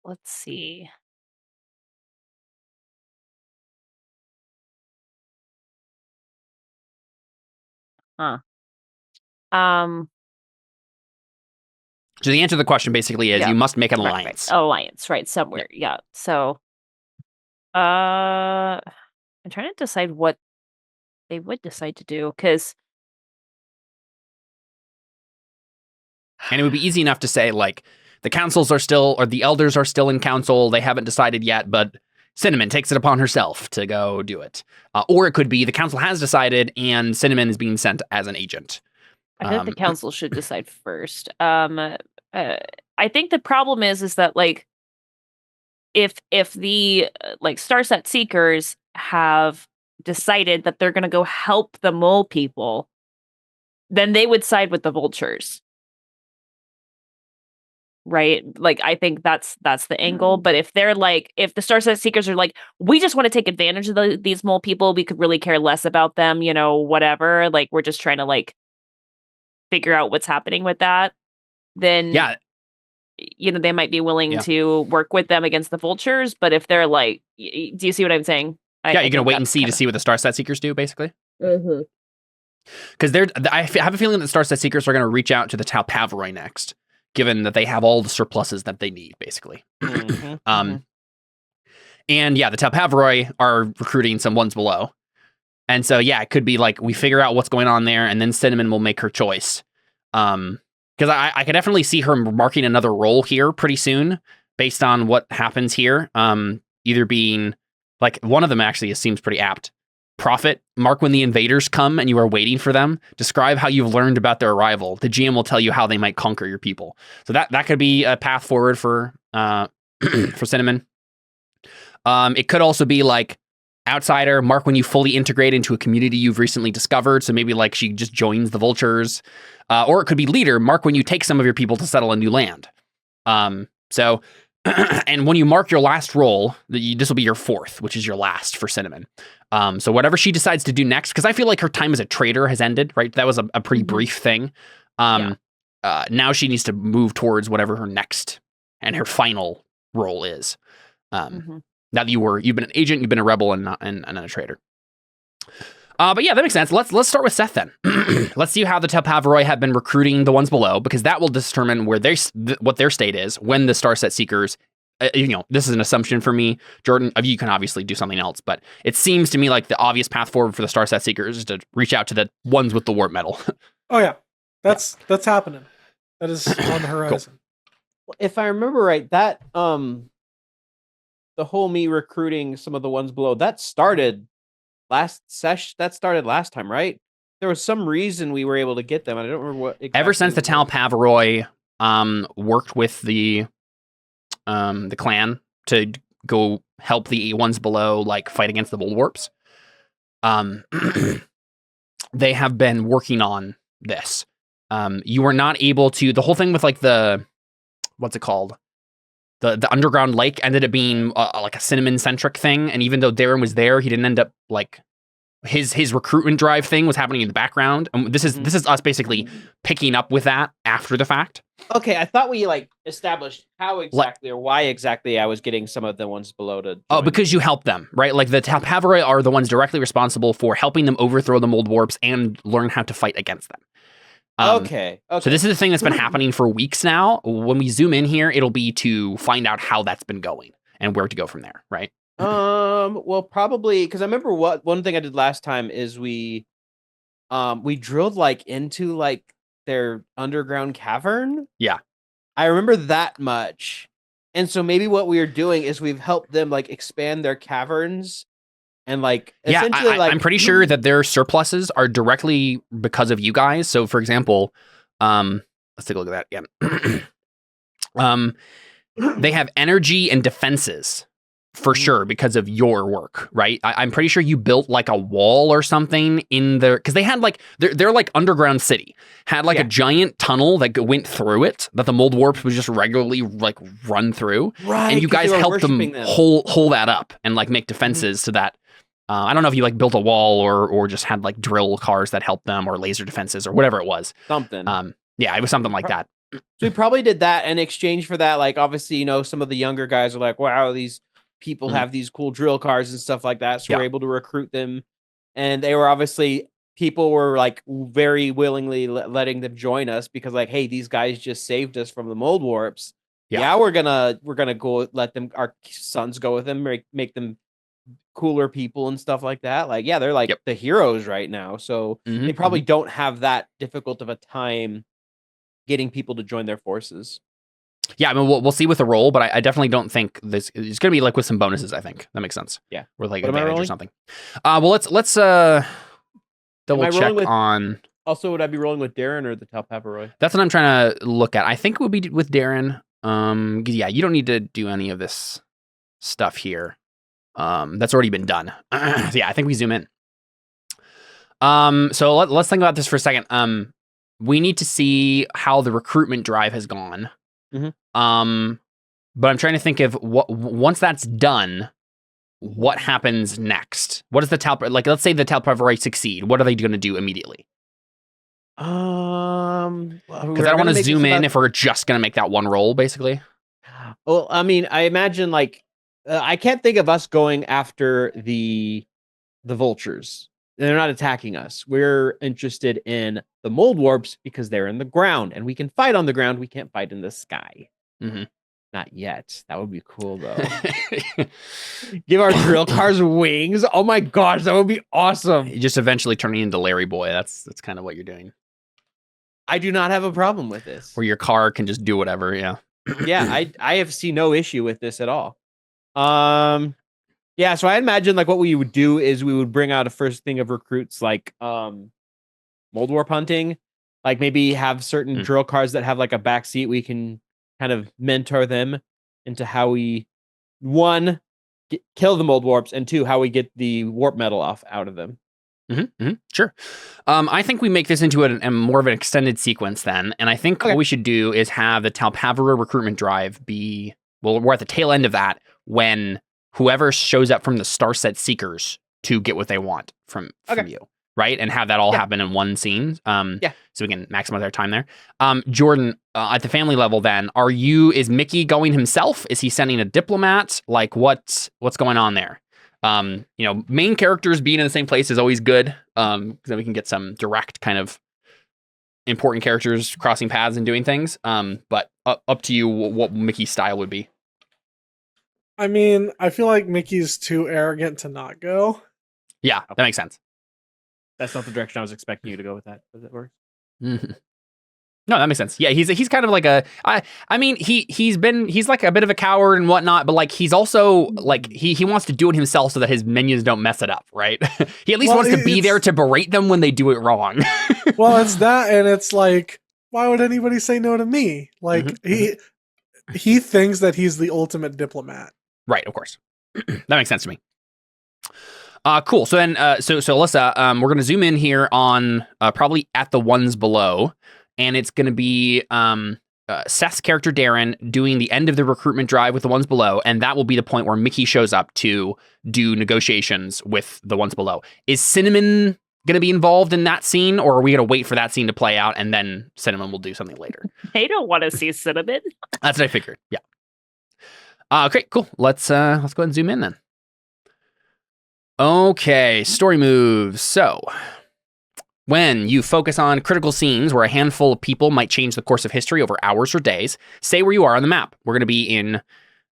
Let's see. Huh. So the answer to the question basically is you must make an alliance. Right. Alliance, right, somewhere. Yeah. So I'm trying to decide what they would decide to do, because and it would be easy enough to say, like, the councils are still, or the elders are still in council, they haven't decided yet, but Cinnamon takes it upon herself to go do it. Or it could be the council has decided and Cinnamon is being sent as an agent. I think the council should decide first. I think the problem is that, like, if the like Starset Seekers have decided that they're going to go help the mole people, then they would side with the vultures, right? Like, I think that's the angle. But if they're like, if the Starset Seekers are like, we just want to take advantage of these mole people, we could really care less about them, whatever. Like, we're just trying to like figure out what's happening with that. Then they might be willing to work with them against the vultures. But if they're like, do you see what I'm saying? You're going to wait and see to see what the Starset Seekers do, basically. Because I have a feeling that the Starset Seekers are going to reach out to the Talpaviroj next, given that they have all the surpluses that they need, basically. And the Talpaviroj are recruiting some ones below. And so, it could be like we figure out what's going on there, and then Cinnamon will make her choice. Because I could definitely see her marking another role here pretty soon, based on what happens here. Either being, like, one of them actually seems pretty apt. Prophet, mark when the invaders come and you are waiting for them. Describe how you've learned about their arrival. The GM will tell you how they might conquer your people. So that could be a path forward for for Cinnamon. It could also be like outsider, mark when you fully integrate into a community you've recently discovered. So maybe like she just joins the vultures. Or it could be leader, mark when you take some of your people to settle a new land. And when you mark your last roll, this will be your 4th, which is your last for Cinnamon. So whatever she decides to do next, because I feel like her time as a trader has ended, right? That was a pretty brief thing. Now she needs to move towards whatever her next and her final role is. Now that you've been an agent, you've been a rebel, and a trader. But yeah, that makes sense. Let's start with Seth then. Let's see how the Talpaviroj have been recruiting the ones below, because that will determine where what their state is when the Starset Seekers this is an assumption for me. Jordan, you can obviously do something else, but it seems to me like the obvious path forward for the Starset Seekers is to reach out to the ones with the warp metal. Oh yeah, that's happening. That is on the horizon. Cool. If I remember right, that the whole me recruiting some of the ones below that started last time, right? There was some reason we were able to get them. I don't remember what. Exactly Ever since the Talpaviroj worked with the clan to go help the ones below, like fight against the mold warps, they have been working on this. You were not able to. The whole thing with like what's it called? The underground lake ended up being like a cinnamon centric thing, and even though Darren was there, he didn't end up like his recruitment drive thing was happening in the background. And this is us basically picking up with that after the fact. Okay, I thought we like established how exactly or why exactly I was getting some of the ones below to. Oh, because you helped them, right? Like the Talpaviroj are the ones directly responsible for helping them overthrow the mold warps and learn how to fight against them. Okay. So this is a thing that's been happening for weeks now. When we zoom in here, it'll be to find out how that's been going and where to go from there, right? Well, probably because I remember one thing I did last time is we drilled like into like their underground cavern. Yeah. I remember that much. And so maybe what we are doing is we've helped them like expand their caverns and like essentially I'm pretty sure that their surpluses are directly because of you guys. So for example, let's take a look at that again. They have energy and defenses for sure because of your work, right? I'm pretty sure you built like a wall or something in there because they had like their like underground city had like a giant tunnel that went through it that the mold warps would just regularly like run through, right? And you guys helped them hold that up and like make defenses to that. I don't know if you like built a wall or just had like drill cars that helped them or laser defenses or whatever it was. Something. Yeah, it was something like that. So we probably did that in exchange for that. Like obviously, some of the younger guys are like, wow, these people have these cool drill cars and stuff like that. So we're able to recruit them. And they were obviously, people were like very willingly letting them join us because like, hey, these guys just saved us from the mold warps. Yeah, we're gonna go let them, our sons go with them, make them cooler people and stuff like that. Like, yeah, they're like the heroes right now. So they probably don't have that difficult of a time getting people to join their forces. Yeah, I mean, we'll see with the roll, but I definitely don't think this it's going to be like with some bonuses. I think that makes sense. Yeah, with like advantage or something. Well, let's double check on. Also, would I be rolling with Darren or the Talpaviroj? That's what I'm trying to look at. I think it would be with Darren. Yeah, you don't need to do any of this stuff here. That's already been done. Yeah, I think we zoom in. So let's think about this for a second. We need to see how the recruitment drive has gone. But I'm trying to think of once that's done, what happens next? What is the like? Let's say the Talpaviroj succeed. What are they going to do immediately? Because I don't want to zoom in if we're just going to make that one roll, basically. Well, I mean, I imagine like I can't think of us going after the vultures. They're not attacking us. We're interested in the mold warps because they're in the ground and we can fight on the ground. We can't fight in the sky. Not yet. That would be cool though. Give our drill cars wings. Oh my gosh, that would be awesome. You just eventually turning into Larry Boy. That's kind of what you're doing. I do not have a problem with this. Where your car can just do whatever. Yeah. Yeah, I have seen no issue with this at all. Yeah, so I imagine like what we would do is we would bring out a first thing of recruits like mold warp hunting, like maybe have certain drill cars that have like a back seat. We can kind of mentor them into how we kill the mold warps and two, how we get the warp metal out of them. Sure. I think we make this into a more of an extended sequence then. And I think what we should do is have the Talpaviroj recruitment drive be, well, we're at the tail end of that when whoever shows up from the Starset Seekers to get what they want from you. Right? And have that all happen in one scene. So we can maximize our time there. Jordan, at the family level then, is Mickey going himself? Is he sending a diplomat? Like what's going on there? Main characters being in the same place is always good. Because then we can get some direct kind of important characters crossing paths and doing things. But up to you what Mickey's style would be. I mean, I feel like Mickey's too arrogant to not go. Yeah, that makes sense. That's not the direction I was expecting you to go with that. Does it work? Mhm. No, that makes sense. Yeah, he's kind of like I mean he's like a bit of a coward and whatnot, but like he's also like he wants to do it himself so that his minions don't mess it up, right? He at least wants to be there to berate them when they do it wrong. Well, it's that, and it's like, why would anybody say no to me? Like he thinks that he's the ultimate diplomat. Right, of course. That makes sense to me. Cool. So then, so Alyssa, we're gonna zoom in here on probably at the ones below, and it's gonna be Seth's character Darren doing the end of the recruitment drive with the ones below, and that will be the point where Mickey shows up to do negotiations with the ones below. Is Cinnamon gonna be involved in that scene, or are we gonna wait for that scene to play out and then Cinnamon will do something later? They don't want to see Cinnamon. That's what I figured. Yeah. Great. Cool. Let's go ahead and zoom in then. Okay, story moves. So, when you focus on critical scenes where a handful of people might change the course of history over hours or days, stay where you are on the map. We're going to be in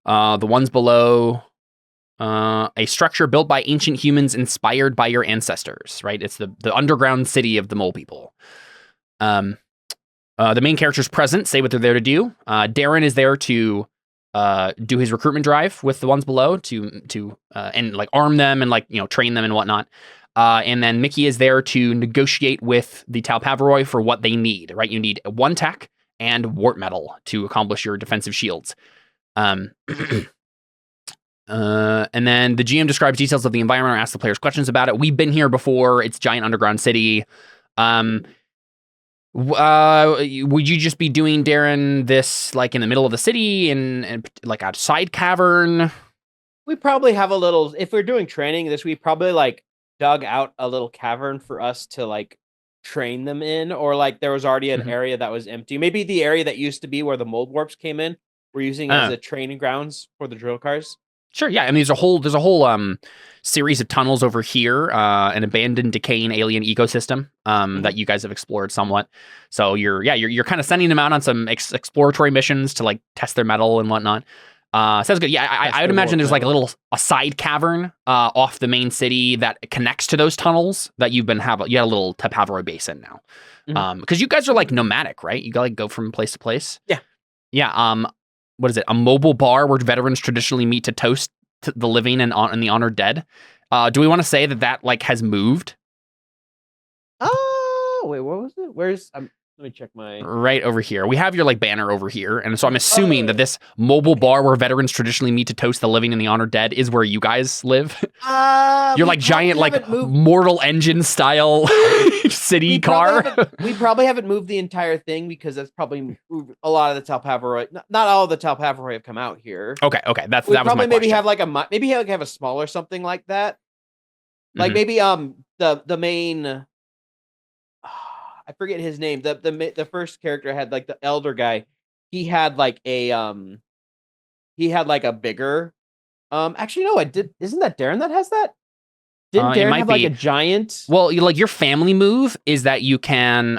the ones below, a structure built by ancient humans inspired by your ancestors, right? It's the underground city of the mole people. The main character's present, say what they're there to do. Darren is there to do his recruitment drive with the ones below to and like arm them and like, you know, train them and whatnot. And then Mickey is there to negotiate with the Talpaviroj for what they need, right? You need one tech and warp metal to accomplish your defensive shields. And then the GM describes details of the environment or asks the players questions about it. We've been here before. It's a giant underground city. Would you just be doing, Darren, this like in the middle of the city and like a side cavern? We probably have a little, if we're doing training this, we probably like dug out a little cavern for us to like train them in, or like there was already an area that was empty. Maybe the area that used to be where the mold warps came in, we're using it as a training grounds for the drill cars. Sure, yeah. I mean, there's a whole series of tunnels over here, an abandoned, decaying alien ecosystem that you guys have explored somewhat. So you're kind of sending them out on some exploratory missions to like test their metal and whatnot. Sounds good. Yeah, I would imagine there's like a side cavern off the main city that connects to those tunnels that you had a little Talpaviroj base in now. Because you guys are like nomadic, right? You gotta like go from place to place. Yeah. Yeah. What is it? A mobile bar where veterans traditionally meet to toast to the living and the honored dead. Do we want to say that like has moved? Oh, wait, what was it? Where's let me check my right over here. We have your like banner over here, and so I'm assuming that this mobile bar where veterans traditionally meet to toast the living and the honored dead is where you guys live. You're like giant like Mortal Engine style city car. We probably haven't moved the entire thing because that's probably a lot of the Talpaviroj. Not all of the Talpaviroj have come out here. Okay, that was probably my maybe question. have like have a smaller something like that. Like maybe the main. I forget his name. The first character had like the elder guy. He had like a bigger. Actually, no, isn't that Darren that has that? Didn't Darren have like a giant? Well, like your family move is that you can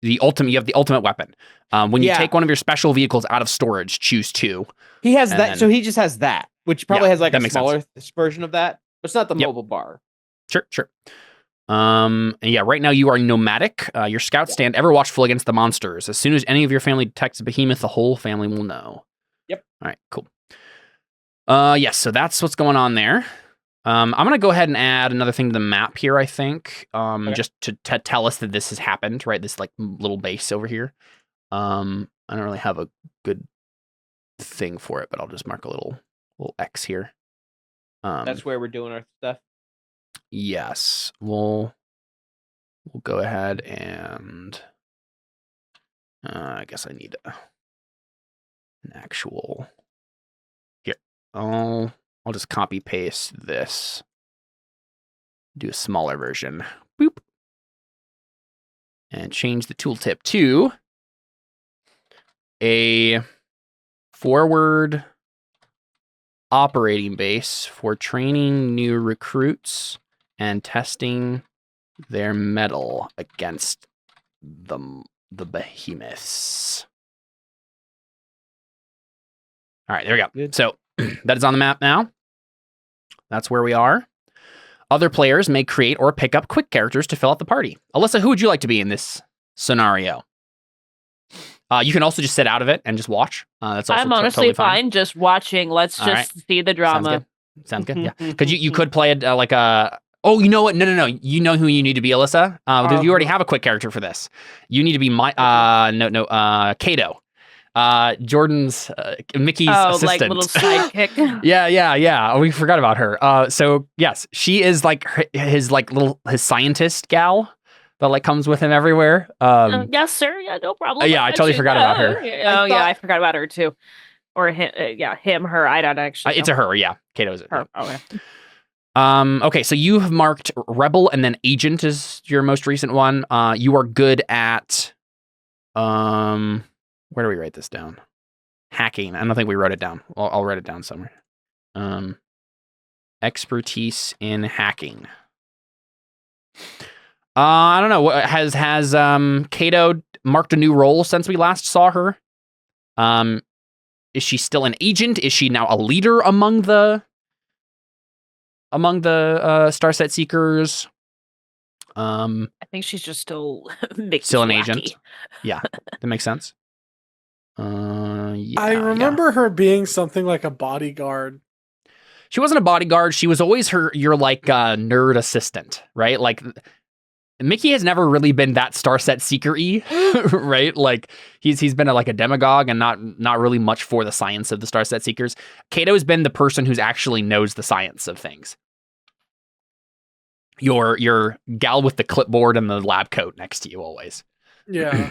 you have the ultimate weapon. When you take one of your special vehicles out of storage, choose two. He has that, so he just has that, which probably has like a smaller version of that. But it's not the mobile bar. Sure. And yeah, right now you are nomadic. Your scouts stand ever watchful against the monsters. As soon as any of your family detects a behemoth, the whole family will know. Yep. All right, cool. Yes, so that's what's going on there. I'm going to go ahead and add another thing to the map here, I think, just to tell us that this has happened, right? This like little base over here. I don't really have a good thing for it, but I'll just mark a little X here. That's where we're doing our stuff. Yes, we'll go ahead and I guess I need an actual here. I'll just copy paste this. Do a smaller version. Boop. And change the tooltip to a forward operating base for training new recruits and testing their metal against the behemoths. All right, there we go. Good. So That is on the map now. That's where we are. Other players may create or pick up quick characters to fill out the party. Alyssa, who would you like to be in this scenario? You can also just sit out of it and just watch. That's also I'm honestly totally fine. just watching. Let's just see the drama. Sounds good. Yeah, because you could play it like a. Oh, you know what? No. You know who you need to be, Alyssa. You already have a quick character for this. You need to be Kato. Jordan's Mickey's assistant. Like little sidekick. Yeah. We forgot about her. So yes, she is like his scientist gal that like comes with him everywhere. Yes, sir. Yeah, no problem. Yeah, I totally forgot about her. I forgot about her too. Or him, him, her. I don't actually. It's a her. Yeah, Kato's her. Okay. Okay, so you have marked Rebel and then Agent is your most recent one. You are good at where do we write this down? Hacking. I don't think we wrote it down. I'll write it down somewhere. Expertise in hacking. I don't know. Has Kato marked a new role since we last saw her? Is she still an agent? Is she now a leader among the Starset Seekers? I think she's just still still an agent. Yeah, that makes sense. I remember her being something like a bodyguard. She wasn't a bodyguard. She was always your like nerd assistant, right? Like Mickey has never really been that Starset Seeker-y, right? Like he's been like a demagogue and not really much for the science of the Starset Seekers. Kato has been the person who's actually knows the science of things. Your gal with the clipboard and the lab coat next to you always. Yeah.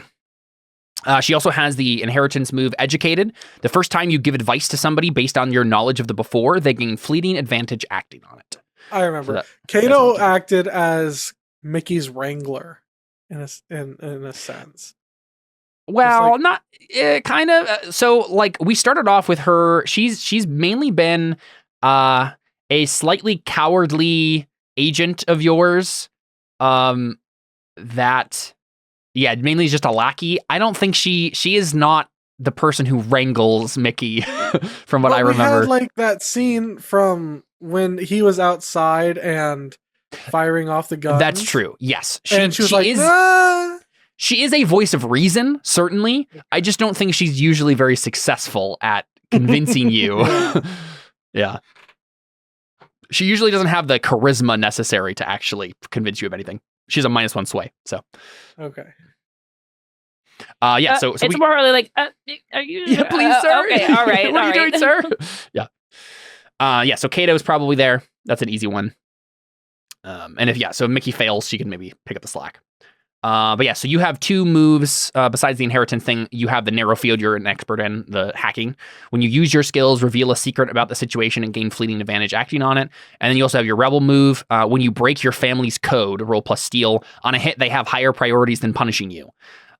She also has the inheritance move Educated. The first time you give advice to somebody based on your knowledge of the before, they gain fleeting advantage acting on it. I remember. Kato acted as Mickey's wrangler in a sense. Well, like, not kind of. So like we started off with her. She's mainly been a slightly cowardly agent of yours. Yeah, mainly just a lackey. I don't think she is not the person who wrangles Mickey, from what I remember. We had like that scene from when he was outside and firing off the guns. That's true. Yes, she was like, ah! She is a voice of reason, certainly. I just don't think she's usually very successful at convincing you. Yeah. She usually doesn't have the charisma necessary to actually convince you of anything. She's a -1 sway, so. Okay. Yeah, so it's more really like, are you? Yeah, please, sir. Okay, all right. What are you doing, sir? Yeah. Yeah, so Kato is probably there. That's an easy one. And if Mickey fails, she can maybe pick up the slack. But yeah, so you have two moves besides the inheritance thing. You have the narrow field you're an expert in, the hacking. When you use your skills, reveal a secret about the situation and gain fleeting advantage acting on it. And then you also have your rebel move. When you break your family's code, roll plus steal. On a hit, they have higher priorities than punishing you.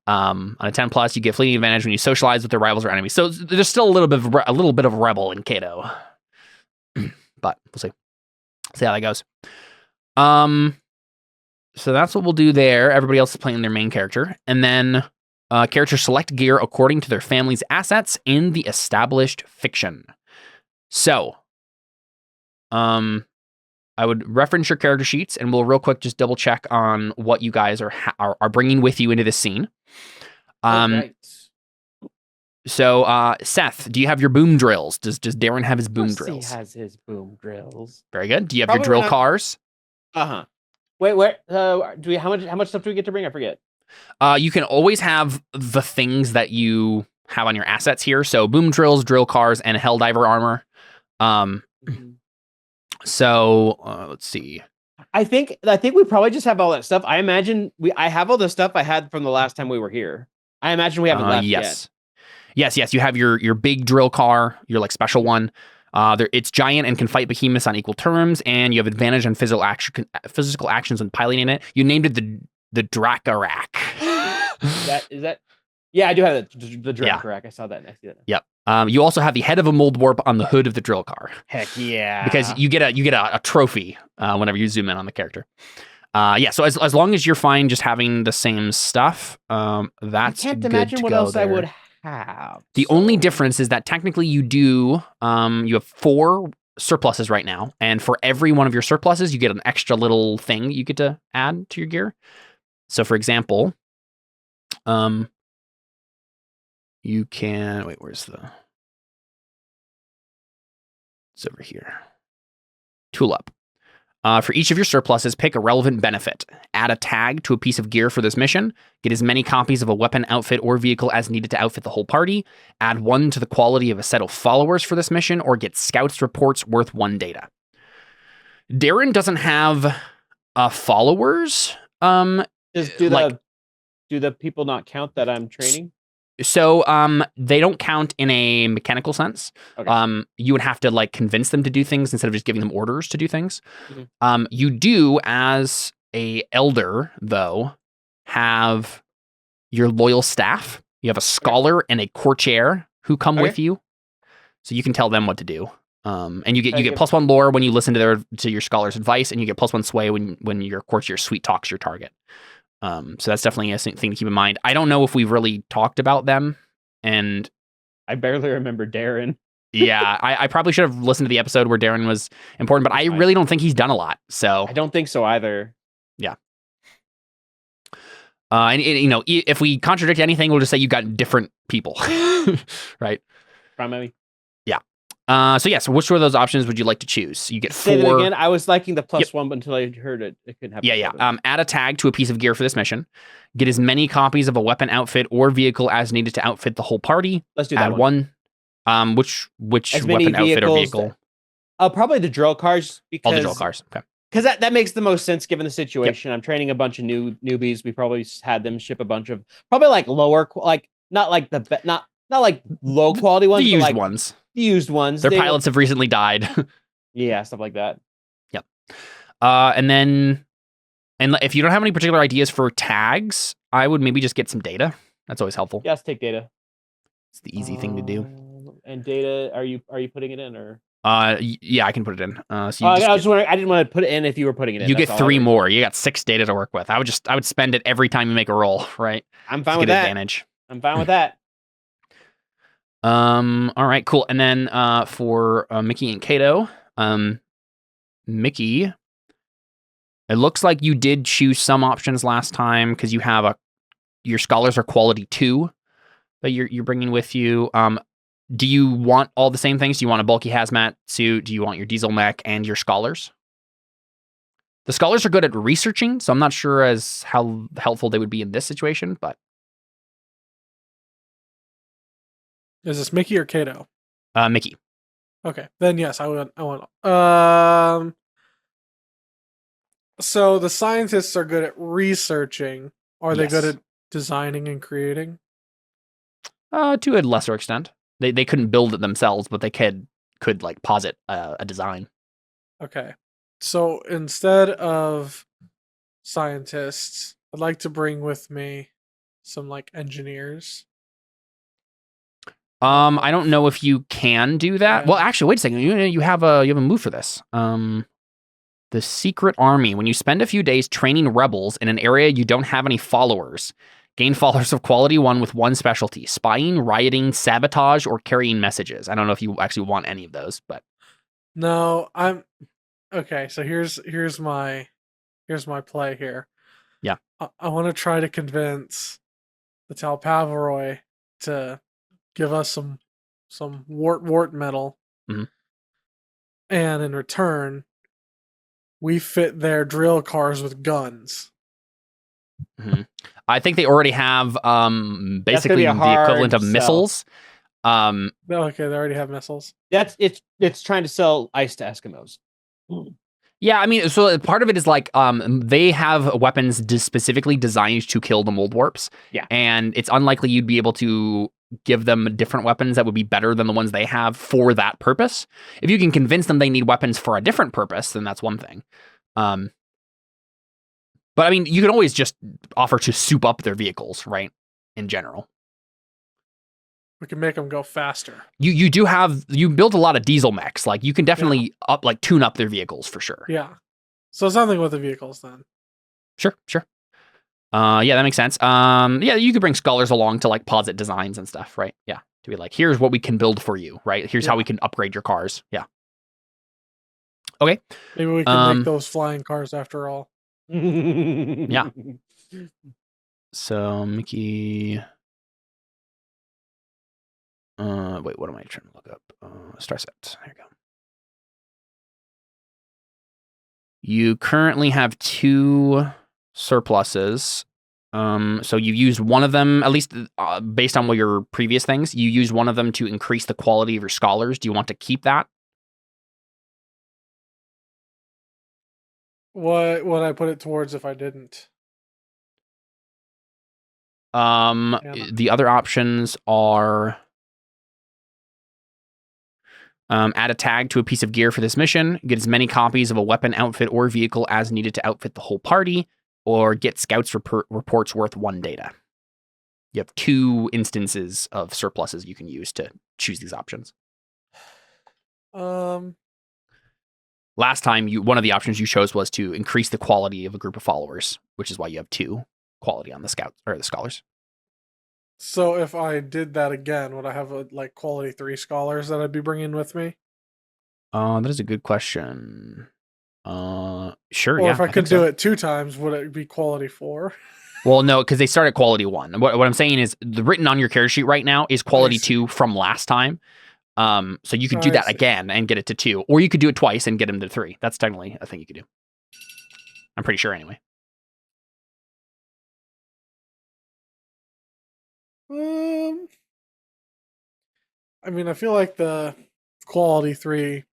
On a 10+, you get fleeting advantage when you socialize with their rivals or enemies. So there's still a little bit of rebel in Kato. But we'll see. See how that goes. So that's what we'll do there. Everybody else is playing their main character. And then characters select gear according to their family's assets in the established fiction. So, I would reference your character sheets and we'll real quick just double check on what you guys are bringing with you into this scene. Right. So, Seth, do you have your boom drills? Does Darren have his boom drills? He has his boom drills. Very good. Do you have your drill cars? Uh-huh. Wait, where do we how much stuff do we get to bring? I forget. You can always have the things that you have on your assets here. So boom drills, drill cars, and Helldiver armor. So let's see. I think we probably just have all that stuff. I imagine I have all the stuff I had from the last time we were here. I imagine we haven't left yet. Yes. You have your big drill car, your like special one. It's giant and can fight behemoths on equal terms, and you have advantage on physical actions when piloting it. You named it the Drakarak. Is that? Yeah, I do have the Drakarak. I saw that. I see that. Yep. You also have the head of a mold warp on the hood of the drill car. Heck yeah! Because you get a trophy whenever you zoom in on the character. So as long as you're fine just having the same stuff, that's I can't good imagine to what go else there. I would have. The only difference is that technically you do, you have 4 surpluses right now, and for every one of your surpluses, you get an extra little thing you get to add to your gear. So, for example, you can wait. Where's the? It's over here. Tool up. For each of your surpluses, pick a relevant benefit. Add a tag to a piece of gear for this mission. Get as many copies of a weapon, outfit, or vehicle as needed to outfit the whole party. Add 1 to the quality of a set of followers for this mission, or get scouts reports worth 1 data. Darren doesn't have followers. Do the people not count that I'm training? So they don't count in a mechanical sense. Okay. You would have to like convince them to do things instead of just giving them orders to do things. Mhm. You do, as a elder, though, have your loyal staff. You have a scholar and a courtier who come with you, so you can tell them what to do. And you get +1 lore when you listen to your scholar's advice, and you get +1 sway when your courtier sweet talks your target. So that's definitely a thing to keep in mind. I don't know if we've really talked about them, and I barely remember Darren. yeah, I probably should have listened to the episode where Darren was important, but I really don't think he's done a lot. So I don't think so either. Yeah. And if we contradict anything, we'll just say you got different people, right? Primary. So which one of those options would you like to choose? You get 4. Say that again. I was liking the +1, but until I heard it couldn't happen. Yeah. Add a tag to a piece of gear for this mission. Get as many copies of a weapon, outfit, or vehicle as needed to outfit the whole party. Let's do Add that one. Which As many weapon, outfit, or vehicles vehicle? Probably the drill cars, because All the drill cars. Okay. Because that makes the most sense given the situation. I'm training a bunch of newbies. We probably had them ship a bunch of probably like lower, not like not like low quality ones, The but used like ones. the used ones. Their pilots have recently died. Yeah, stuff like that. Yep. And if you don't have any particular ideas for tags, I would maybe just get some data. That's always helpful. Yeah, let's take data. It's the easy thing to do. And data, are you putting it in or? Yeah, I can put it in. So I was wondering. I didn't want to put it in if you were putting it in. You get 3 more. You got 6 data to work with. I would spend it every time you make a roll, right? I'm fine with that. Advantage. I'm fine with that. All right, cool. And then for Mickey and Kato, Mickey, it looks like you did choose some options last time because you have your scholars are quality 2 that you're bringing with you. Do you want all the same things? Do you want a bulky hazmat suit? Do you want your diesel mech and your scholars? The scholars are good at researching, so I'm not sure as how helpful they would be in this situation, but Is this Mickey or Kato? Mickey. Okay, then yes, I want. So the scientists are good at researching. Are they good Yes. at designing and creating? To a lesser extent. They couldn't build it themselves, but they could like posit a design. Okay, so instead of scientists, I'd like to bring with me some like engineers. I don't know if you can do that. Yeah. Well, actually, wait a second. You have a move for this. The Secret Army. When you spend a few days training rebels in an area you don't have any followers, gain followers of quality 1 with 1 specialty: spying, rioting, sabotage, or carrying messages. I don't know if you actually want any of those, but No, I'm okay. So here's my play here. Yeah. I want to try to convince the Talpaviroj to give us some wart metal, Mhm. and in return, we fit their drill cars with guns. I think they already have basically be a the equivalent of hard sell. missiles. Okay, they already have missiles. It's trying to sell ice to Eskimos. Yeah, I mean, so part of it is like they have weapons specifically designed to kill the mold warps. Yeah. And it's unlikely you'd be able to give them different weapons that would be better than the ones they have for that purpose. If you can convince them they need weapons for a different purpose, then that's one thing. But I mean, you can always just offer to soup up their vehicles, right? In general. We can make them go faster. You built a lot of diesel mechs. Like you can definitely tune up their vehicles for sure. Yeah. So something with the vehicles then. Sure. Yeah, that makes sense. Yeah, you could bring scholars along to like posit designs and stuff, right? Yeah, to be like, here's what we can build for you, right? Here's how we can upgrade your cars. Yeah. Okay. Maybe we can make those flying cars after all. Yeah. So Mickey. Wait, what am I trying to look up? Star set. There you go. You currently have 2 surpluses. So you used one of them, at least based on what your previous things, you used one of them to increase the quality of your scholars. Do you want to keep that? What would I put it towards if I didn't? The other options are add a tag to a piece of gear for this mission, get as many copies of a weapon, outfit, or vehicle as needed to outfit the whole party, or get scouts reports worth 1 data. You have 2 instances of surpluses you can use to choose these options. Last time, one of the options you chose was to increase the quality of a group of followers, which is why you have 2 quality on the scouts or the scholars. So if I did that again, would I have like quality 3 scholars that I'd be bringing with me? That is a good question. Sure. Or yeah, if I could do it 2 times, would it be quality 4? Well, no, because they start at quality 1. What I'm saying is, the written on your character sheet right now is quality 2 from last time. So you could do that again and get it to 2, or you could do it twice and get them to 3. That's technically a thing you could do. I'm pretty sure, anyway. I mean, I feel like the quality 3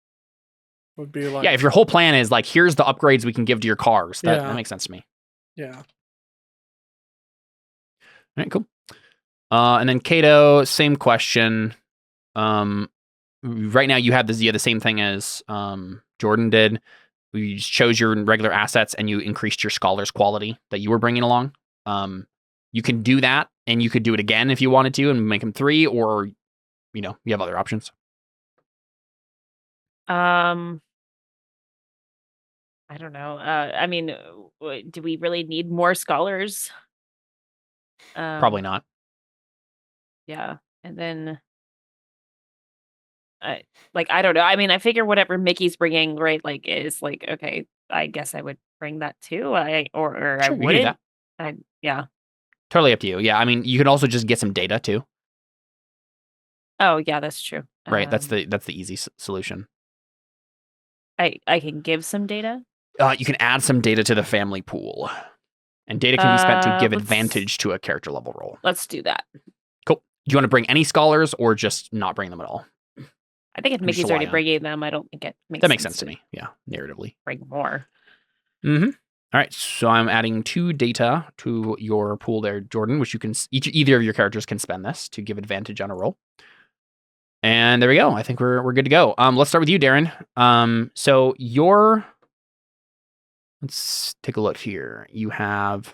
would be like... Yeah, if your whole plan is like, here's the upgrades we can give to your cars, that makes sense to me. Yeah. All right, cool. And then Kato, same question. Right now you have the same thing as Jordan did. You just chose your regular assets and you increased your scholars quality that you were bringing along. You can do that, and you could do it again if you wanted to and make them 3, or you have other options. I don't know. I mean, do we really need more scholars? Probably not. Yeah, and then I don't know. I mean, I figure whatever Mickey's bringing, right? Like, is like, okay. I guess I would bring that too. Or I Sure, you can do wouldn't. that. Yeah. Totally up to you. Yeah, I mean, you can also just get some data too. Oh, yeah, that's true. Right, that's the easy solution. I can give some data. You can add some data to the family pool, and data can be spent to give let's- advantage to a character level roll. Let's do that. Cool. Do you want to bring any scholars or just not bring them at all? I think if Mickey's rely already on- bringing them, I don't think it makes That makes sense to me. Yeah, narratively. bring more. Mm-hmm. All right, so I'm adding 2 data to your pool there, Jordan, which you can either of your characters can spend this to give advantage on a roll. And there we go. I think we're good to go. Let's start with you, Darren. So let's take a look here. You have.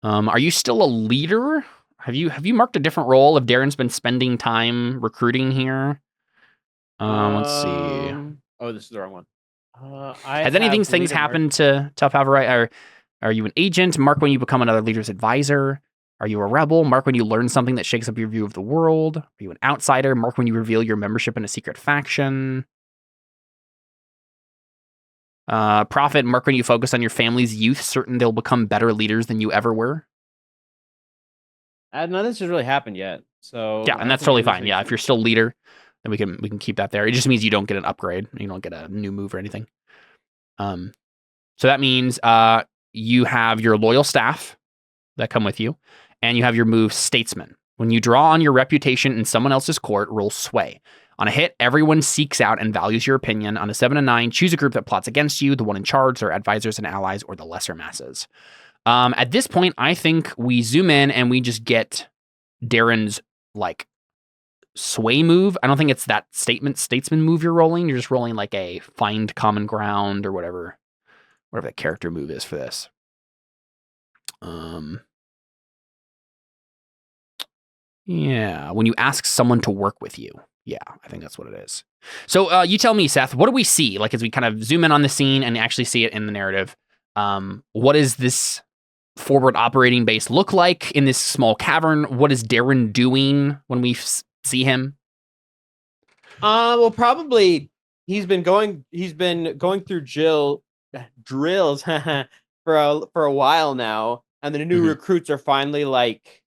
Are you still a leader? Have you marked a different role if Darren's been spending time recruiting here? Let's see. Oh, this is the wrong one. Has things happened to Talpaviroj? Are you an agent? Mark when you become another leader's advisor. Are you a rebel? Mark when you learn something that shakes up your view of the world. Are you an outsider? Mark when you reveal your membership in a secret faction. Prophet, mark when you focus on your family's youth, certain they'll become better leaders than you ever were. None of this has really happened yet. So yeah, and that's totally fine. Yeah, if you're still leader, then we can keep that there. It just means you don't get an upgrade. You don't get a new move or anything. So that means you have your loyal staff that come with you, and you have your move Statesman. When you draw on your reputation in someone else's court, roll Sway. On a hit, everyone seeks out and values your opinion. On a 7 and 9, choose a group that plots against you, the one in charge, their advisors and allies, or the lesser masses. At this point, I think we zoom in and we just get Darren's sway move. I don't think it's that statesman move you're rolling. You're just rolling like a find common ground or whatever the character move is for this. Yeah, when you ask someone to work with you. Yeah, I think that's what it is. So you tell me, Seth, what do we see? Like as we kind of zoom in on the scene and actually see it in the narrative, What does this forward operating base look like in this small cavern? What is Darren doing when we see him? Well, probably he's been going through drills for a while now, and the new recruits are finally like,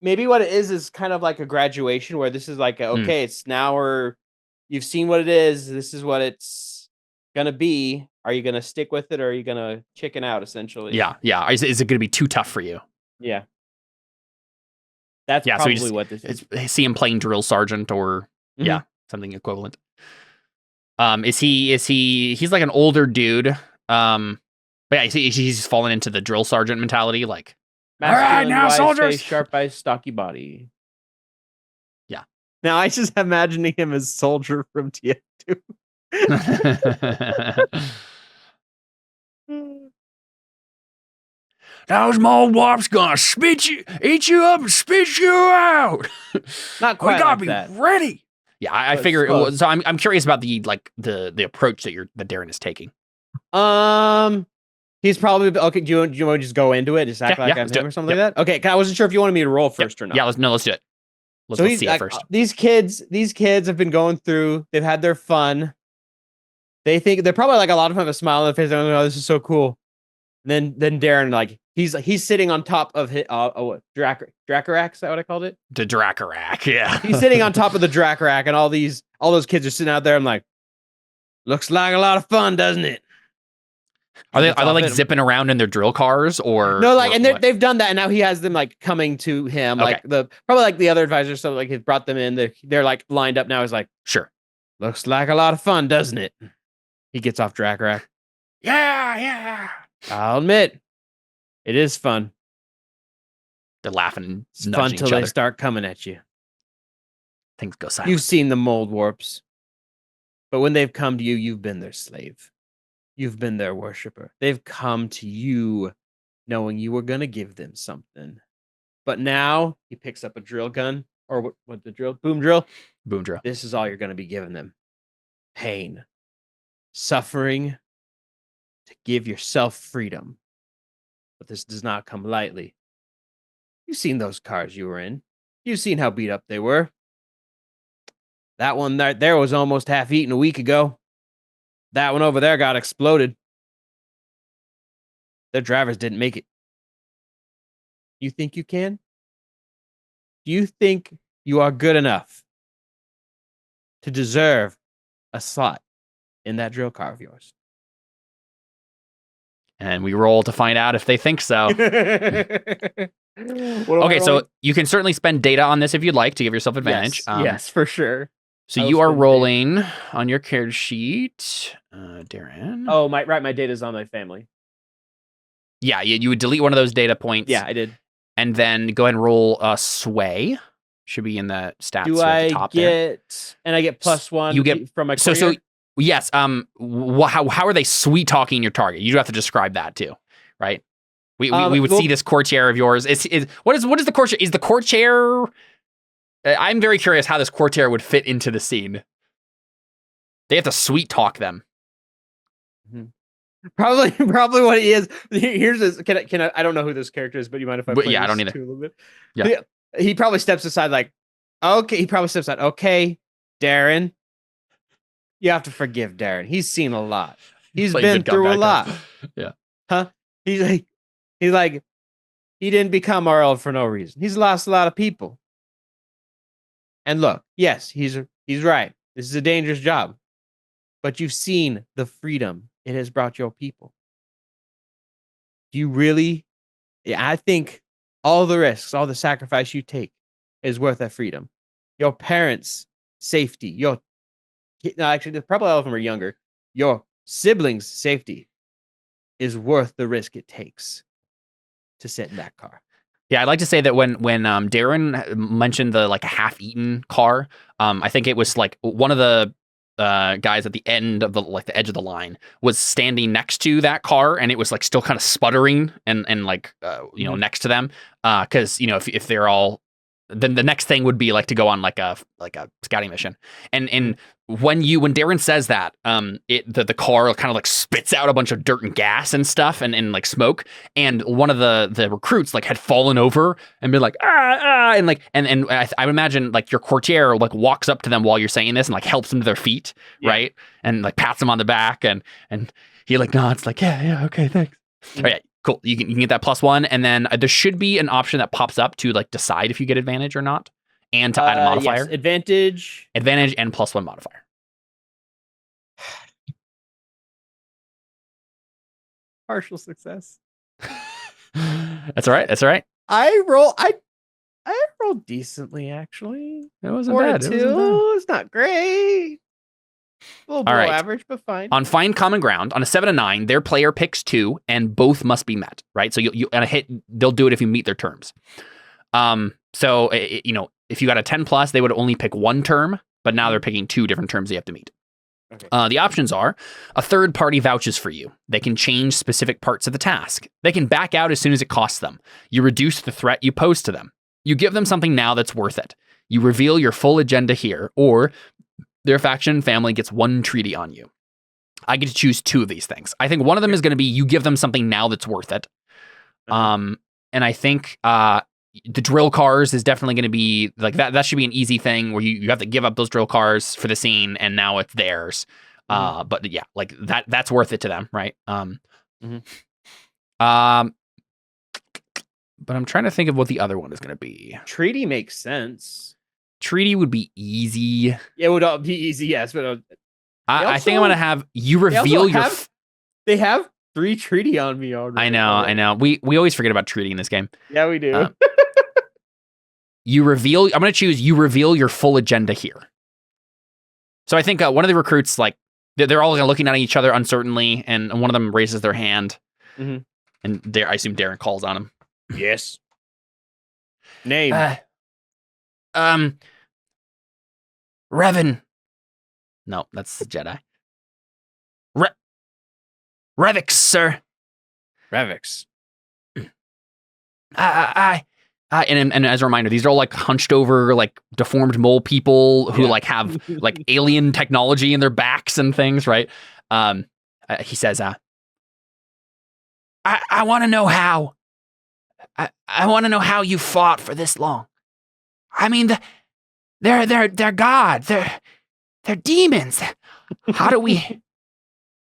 maybe what it is kind of like a graduation where this is like okay, it's now you've seen what it is, this is what it's gonna be. Are you gonna stick with it, or are you gonna chicken out essentially? Yeah. Is it gonna be too tough for you? Yeah. That's probably what this is. See him playing drill sergeant or something equivalent. He's like an older dude. But yeah, he's fallen into the drill sergeant mentality, like, all right, now soldiers, face, sharp eyes, stocky body. Yeah. Now I just imagining him as Soldier from TF2. Those mold warps gonna eat you up and spit you out. Not quite. We gotta like be that. ready. Yeah, I figure. So I'm curious about the approach that Darren is taking. He's probably okay. Do you want to just go into it? Just act like I'm him or something like that. Okay, I wasn't sure if you wanted me to roll first or not. Yeah, let's do it. Let's see it first. These kids have been going through. They've had their fun. They think they're probably like a lot of them have a smile on their face. They're like, oh, this is so cool. And then Darren, like he's sitting on top of what Dracarac? Is that what I called it? The Dracarac, yeah. He's sitting on top of the Dracarac, and all those kids are sitting out there. I'm like, looks like a lot of fun, doesn't it? Are they like zipping around in their drill cars or no? Like, and they've done that, and now he has them like coming to him, like probably like the other advisors. So like he's brought them in. They're like lined up now. He's like, sure, looks like a lot of fun, doesn't it? He gets off Dracarac. Yeah. I'll admit, it is fun. They're laughing. It's fun till they start coming at you. Things go silent. You've seen the mold warps, but when they've come to you, you've been their slave. You've been their worshiper. They've come to you knowing you were going to give them something. But now he picks up a drill gun, or what the drill? Boom drill. Boom drill. This is all you're going to be giving them. Pain. Suffering. To give yourself freedom. But this does not come lightly. You've seen those cars you were in. You've seen how beat up they were. That one there was almost half eaten a week ago. That one over there got exploded. Their drivers didn't make it. You think you can? Do you think you are good enough to deserve a slot in that drill car of yours? And we roll to find out if they think so. Okay, so you can certainly spend data on this if you'd like to give yourself advantage. Yes, for sure. So you are rolling on your character sheet, Darren. Oh, my data's on my family. Yeah, you would delete one of those data points. Yeah, I did. And then go ahead and roll sway. Should be in the stats. Do at I the top get? There. And I get +1. You get from my so yes. How are they sweet talking your target? You do have to describe that too, right? We would see this courtier of yours. What is the courtier? Is the courtier? I'm very curious how this courtier would fit into the scene. They have to sweet talk them. Probably what he is. Here's this. Can I don't know who this character is, but you mind if I play I don't either. a little bit? Yeah. He probably steps aside like, okay. He probably steps aside. Okay, Darren. You have to forgive Darren. He's seen a lot. He's been through a lot. Yeah. Huh? He's like, he didn't become our old for no reason. He's lost a lot of people. And look, yes, he's right. This is a dangerous job. But you've seen the freedom it has brought your people. Do you really? Yeah, I think all the risks, all the sacrifice you take is worth that freedom. Your parents' safety, actually, probably all of them are younger. Your siblings' safety is worth the risk it takes to sit in that car. Yeah, I'd like to say that when Darren mentioned the like a half-eaten car, I think it was like one of the guys at the end of the edge of the line was standing next to that car, and it was like still kind of sputtering and like next to them, because if they're all then the next thing would be like to go on like a scouting mission. And when Darren says that, the car kind of like spits out a bunch of dirt and gas and stuff and like smoke. And one of the recruits like had fallen over and been like, and like, and I would imagine like your courtier like walks up to them while you're saying this and like helps them to their feet. Yeah. Right. And like pats them on the back and he like nods like, yeah. Okay. Thanks. Mm-hmm. All right. Cool. You can get that +1, and then there should be an option that pops up to like decide if you get advantage or not, and to add a modifier. Yes, advantage, and +1 modifier. Partial success. That's all right. I rolled decently actually. It wasn't bad. It's not great. A little below average, but fine. On Find Common Ground, on a 7 to 9, their player picks 2, and both must be met, right? So you on a hit, they'll do it if you meet their terms. So if you got a 10+, they would only pick 1 term, but now they're picking 2 different terms you have to meet. Okay. The options are: a third party vouches for you. They can change specific parts of the task. They can back out as soon as it costs them. You reduce the threat you pose to them. You give them something now that's worth it. You reveal your full agenda here, or their faction family gets 1 treaty on you. I get to choose 2 of these things. I think one of them is going to be you give them something now that's worth it. And I think the drill cars is definitely going to be like that. That should be an easy thing where you have to give up those drill cars for the scene and now it's theirs. But yeah, like that's worth it to them, right? But I'm trying to think of what the other one is going to be. Treaty makes sense. Treaty would be easy. It would all be easy, yes. But I think I'm going to have you reveal your... They have 3 treaty on me already. I know. We always forget about treaty in this game. Yeah, we do. I'm going to choose you reveal your full agenda here. So I think one of the recruits, like, they're all looking at each other uncertainly, and one of them raises their hand. Mm-hmm. And I assume Darren calls on him. Yes. Name. Revan. No, that's the Jedi. Revix, sir. Revix. And as a reminder, these are all like hunched over, like deformed mole people who like have like alien technology in their backs and things, right? He says, I want to know how. I want to know how you fought for this long. I mean, they're gods. They're demons. How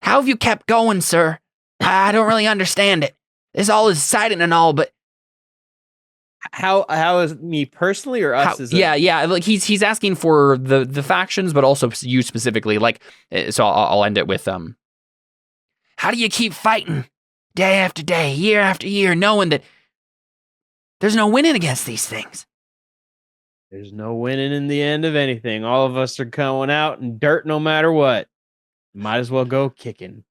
have you kept going, sir? I don't really understand it. This all is exciting and all, but how is me personally or us? Yeah. Like he's asking for the factions, but also you specifically. Like, so I'll end it with how do you keep fighting day after day, year after year, knowing that there's no winning against these things? There's no winning in the end of anything. All of us are going out in dirt no matter what. Might as well go kicking.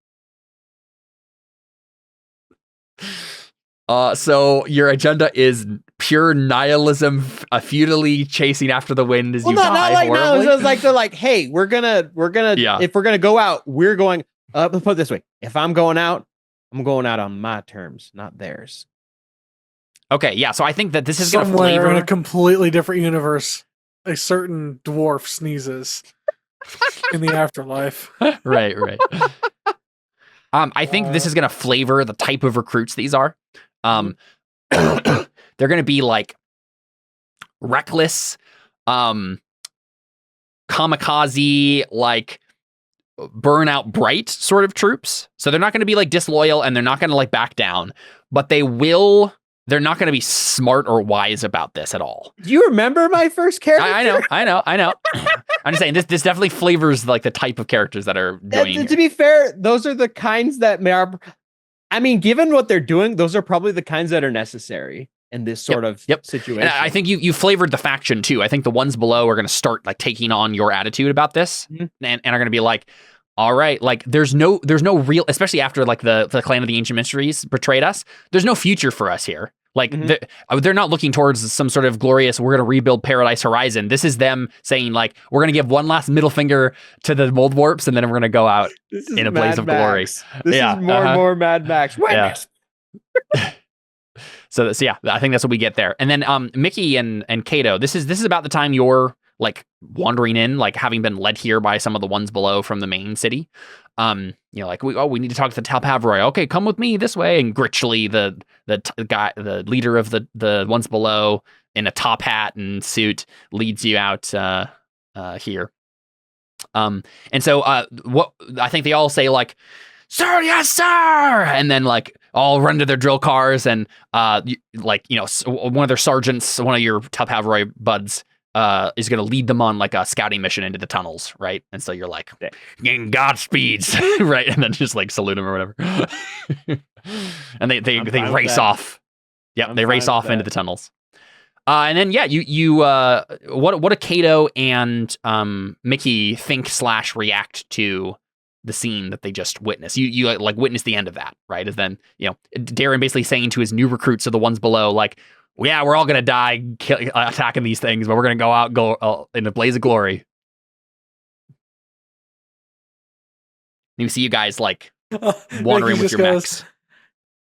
So your agenda is pure nihilism, futilely chasing after the wind as you die. Not like nihilism. It's like they're like, hey, we're gonna if we're gonna go out, we're going. Let's put it this way: if I'm going out on my terms, not theirs. Okay, yeah. So I think that this is somewhere going to flavor in a completely different universe. A certain dwarf sneezes in the afterlife. Right. I think this is going to flavor the type of recruits these are. They're going to be like reckless, kamikaze, like burnout bright sort of troops. So they're not going to be like disloyal and they're not going to like back down, but they're not going to be smart or wise about this at all. Do you remember my first character? I know. I'm just saying this definitely flavors like the type of characters that are doing. To be fair, those are the kinds that are. I mean, given what they're doing, those are probably the kinds that are necessary in this sort of situation. And I think you flavored the faction too. I think the ones below are going to start like taking on your attitude about this, and are going to be like, all right, like there's no real, especially after like the Clan of the Ancient Mysteries betrayed us. There's no future for us here. Like they're not looking towards some sort of glorious, we're going to rebuild Paradise Horizon. This is them saying like, we're going to give one last middle finger to the mold warps and then we're going to go out in a blaze of glory. This is more and more Mad Max. Yeah. So yeah, I think that's what we get there. And then Mickey and Kato, this is about the time you're like wandering in, like having been led here by some of the ones below from the main city. Like we need to talk to the Talpaviroj. Okay, come with me this way. And Gritchley, the leader of the ones below, in a top hat and suit, leads you out here. And so what I think they all say like, "Sir, yes, sir," and then like all run to their drill cars and one of their sergeants, one of your Talpaviroj buds, is going to lead them on like a scouting mission into the tunnels, right? And so you're like, Godspeeds, right? And then just like salute him or whatever. And they race off. Yeah, they race off into the tunnels. And then what do Kato and Mickey think / react to the scene that they just witnessed? You like witness the end of that, right? As then Darren basically saying to his new recruits, of the ones below, like, yeah, we're all gonna die attacking these things, but we're gonna go in a blaze of glory. You see you guys like wandering with your mechs.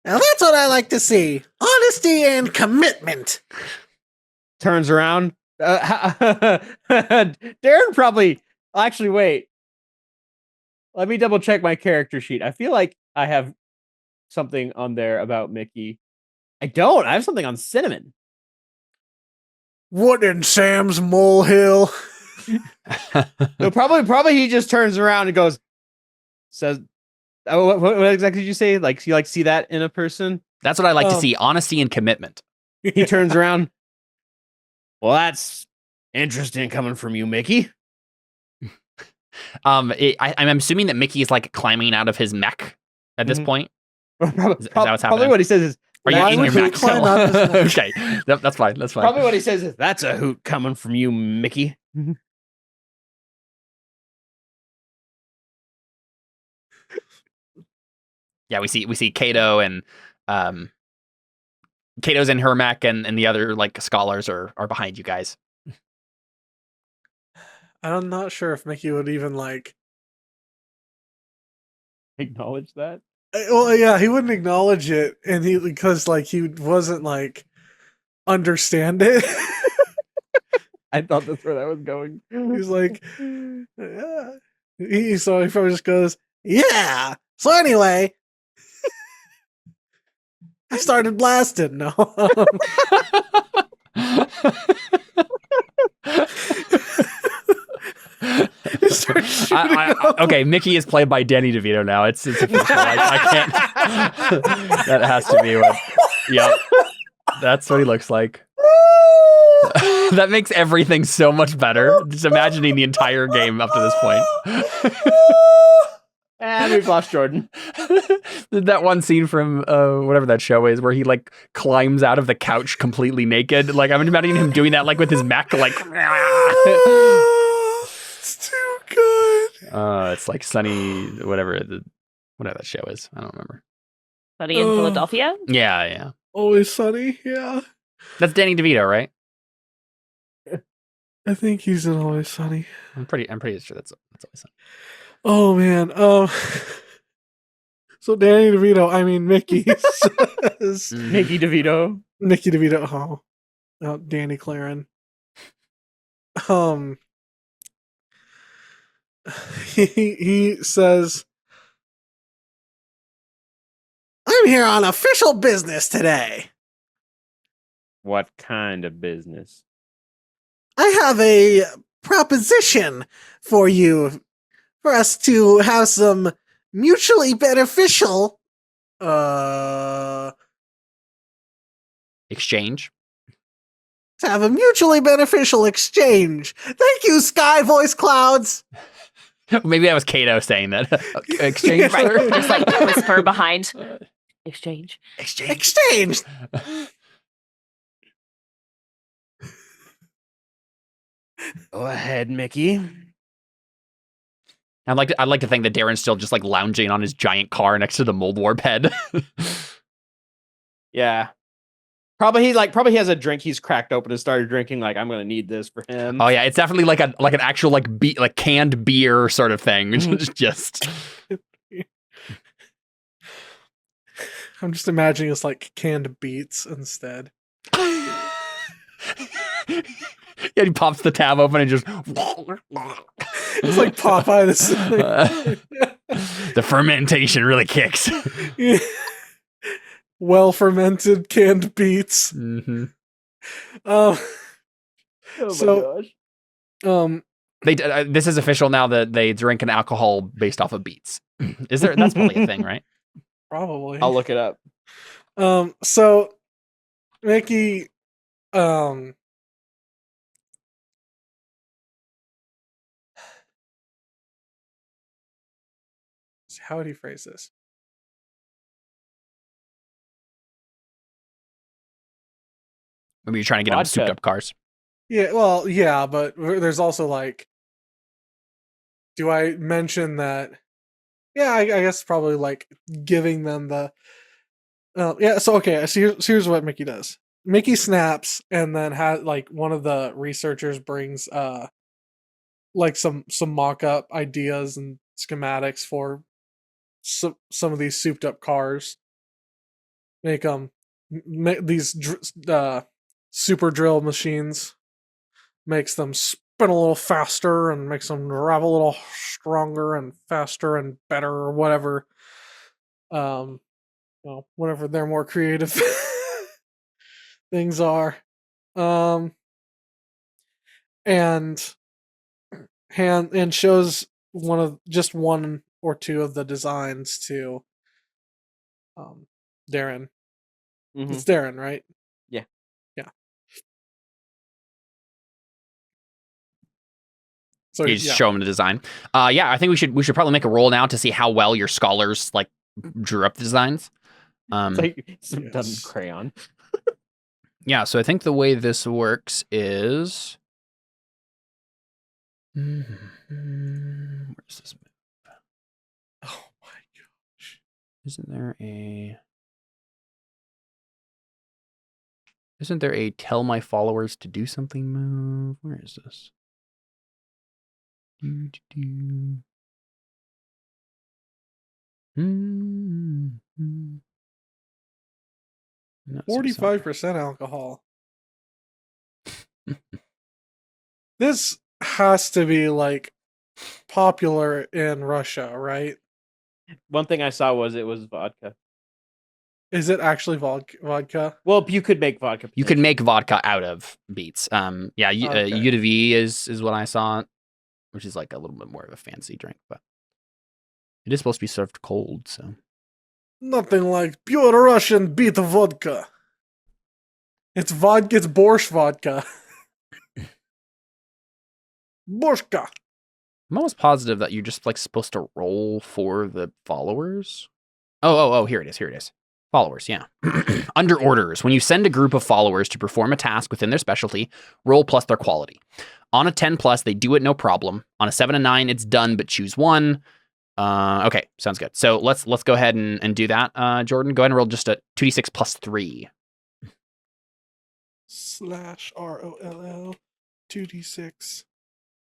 Now that's what I like to see: honesty and commitment. Turns around. Darren probably. Actually, wait. Let me double check my character sheet. I feel like I have something on there about Mickey. I don't. I have something on Cinnamon. What in Sam's molehill? No, probably he just turns around and says, oh, what exactly did you say? Like, you see that in a person? That's what I like to see: honesty and commitment. He turns around. Well, that's interesting coming from you, Mickey. I'm assuming that Mickey is like climbing out of his mech at this point. Is that what's happening? Probably what he says is, are you in your mech still? Okay, that's fine. That's fine. Probably what he says is, that's a hoot coming from you, Mickey. Yeah, we see Kato and Kato's in her mech, and the other like scholars are behind you guys. I'm not sure if Mickey would even like acknowledge that. Well, yeah, he wouldn't acknowledge it, and because like he wasn't like understand it. I thought that's where that was going. He's like, yeah. So he probably just goes, yeah. So anyway, I started blasting. No. Okay, Mickey is played by Danny DeVito now. It's official. I can't. That has to be what. Yep, that's what he looks like. That makes everything so much better. Just imagining the entire game up to this point. And we've lost Jordan. That one scene from whatever that show is, where he like climbs out of the couch completely naked. Like I'm imagining him doing that, like with his mech, like. It's too good. It's like Sunny, whatever that show is. I don't remember. Sunny in Philadelphia. Yeah. Always Sunny. Yeah. That's Danny DeVito, right? I think he's in Always Sunny. I'm pretty sure that's Always Sunny. Oh man. So Danny DeVito, I mean Mickey says Mickey DeVito. Mickey DeVito. Oh, Danny Clarin. He says, I'm here on official business today. What kind of business? I have a proposition for you, for us to have some mutually beneficial exchange. To have a mutually beneficial exchange. Thank you, Sky Voice Clouds. Maybe that was Kato saying that. Exchange. Right. Just like whisper behind. Exchange. Go ahead, Mickey. I'd like to think that Darren's still just like lounging on his giant car next to the mold warp head. Yeah. Probably he has a drink he's cracked open and started drinking. Like, I'm gonna need this for him. Oh yeah, it's definitely like an actual like canned beer sort of thing. Just I'm just imagining it's like canned beets instead. Yeah, he pops the tab open and just. It's like Popeye The fermentation really kicks. Well fermented canned beets. Mm-hmm. Oh So- my gosh. This is official now that they drink an alcohol based off of beets. Is there? That's probably a thing, right? Probably. I'll look it up. So Mickey, how would he phrase this? Maybe you're trying to get them Vodka. souped up cars. Yeah, well, yeah, but there's also like, do I mention that? Yeah, I guess probably like giving them the. Yeah, so okay, so here's what Mickey does. Mickey snaps, and then has like one of the researchers brings like some mock-up ideas and schematics for some of these souped up cars. Make these super drill machines, makes them spin a little faster and makes them rev a little stronger and faster and better or whatever. Well, whatever their more creative things are. And shows one or two of the designs to Darren. Mhm. It's Darren, right? Yeah. Yeah. So You just show them the design. Yeah, I think we should probably make a roll now to see how well your scholars like drew up the designs. It's like some done yes. crayon. Yeah, so I think the way this works is. Where's this move? Oh my gosh. Isn't there a tell my followers to do something move? Where is this? No, so it's not 45% alcohol. This has to be like popular in Russia, right? One thing I saw was it was vodka. Is it actually vodka? Well, you could make vodka. You could make vodka out of beets. Yeah, Okay. U to V is what I saw, which is like a little bit more of a fancy drink, but it is supposed to be served cold. So Nothing like pure Russian beet vodka. It's vodka. It's borscht vodka. Borshka. I'm almost positive that you're just like supposed to roll for the followers. Oh, here it is. Followers, yeah. Under orders, when you send a group of followers to perform a task within their specialty, roll plus their quality. On a 10 plus, they do it no problem. On a 7 and 9, it's done, but choose one. Okay, sounds good. So let's go ahead and do that. Jordan, go ahead and roll just a 2d6 plus 3. /ROLL 2d6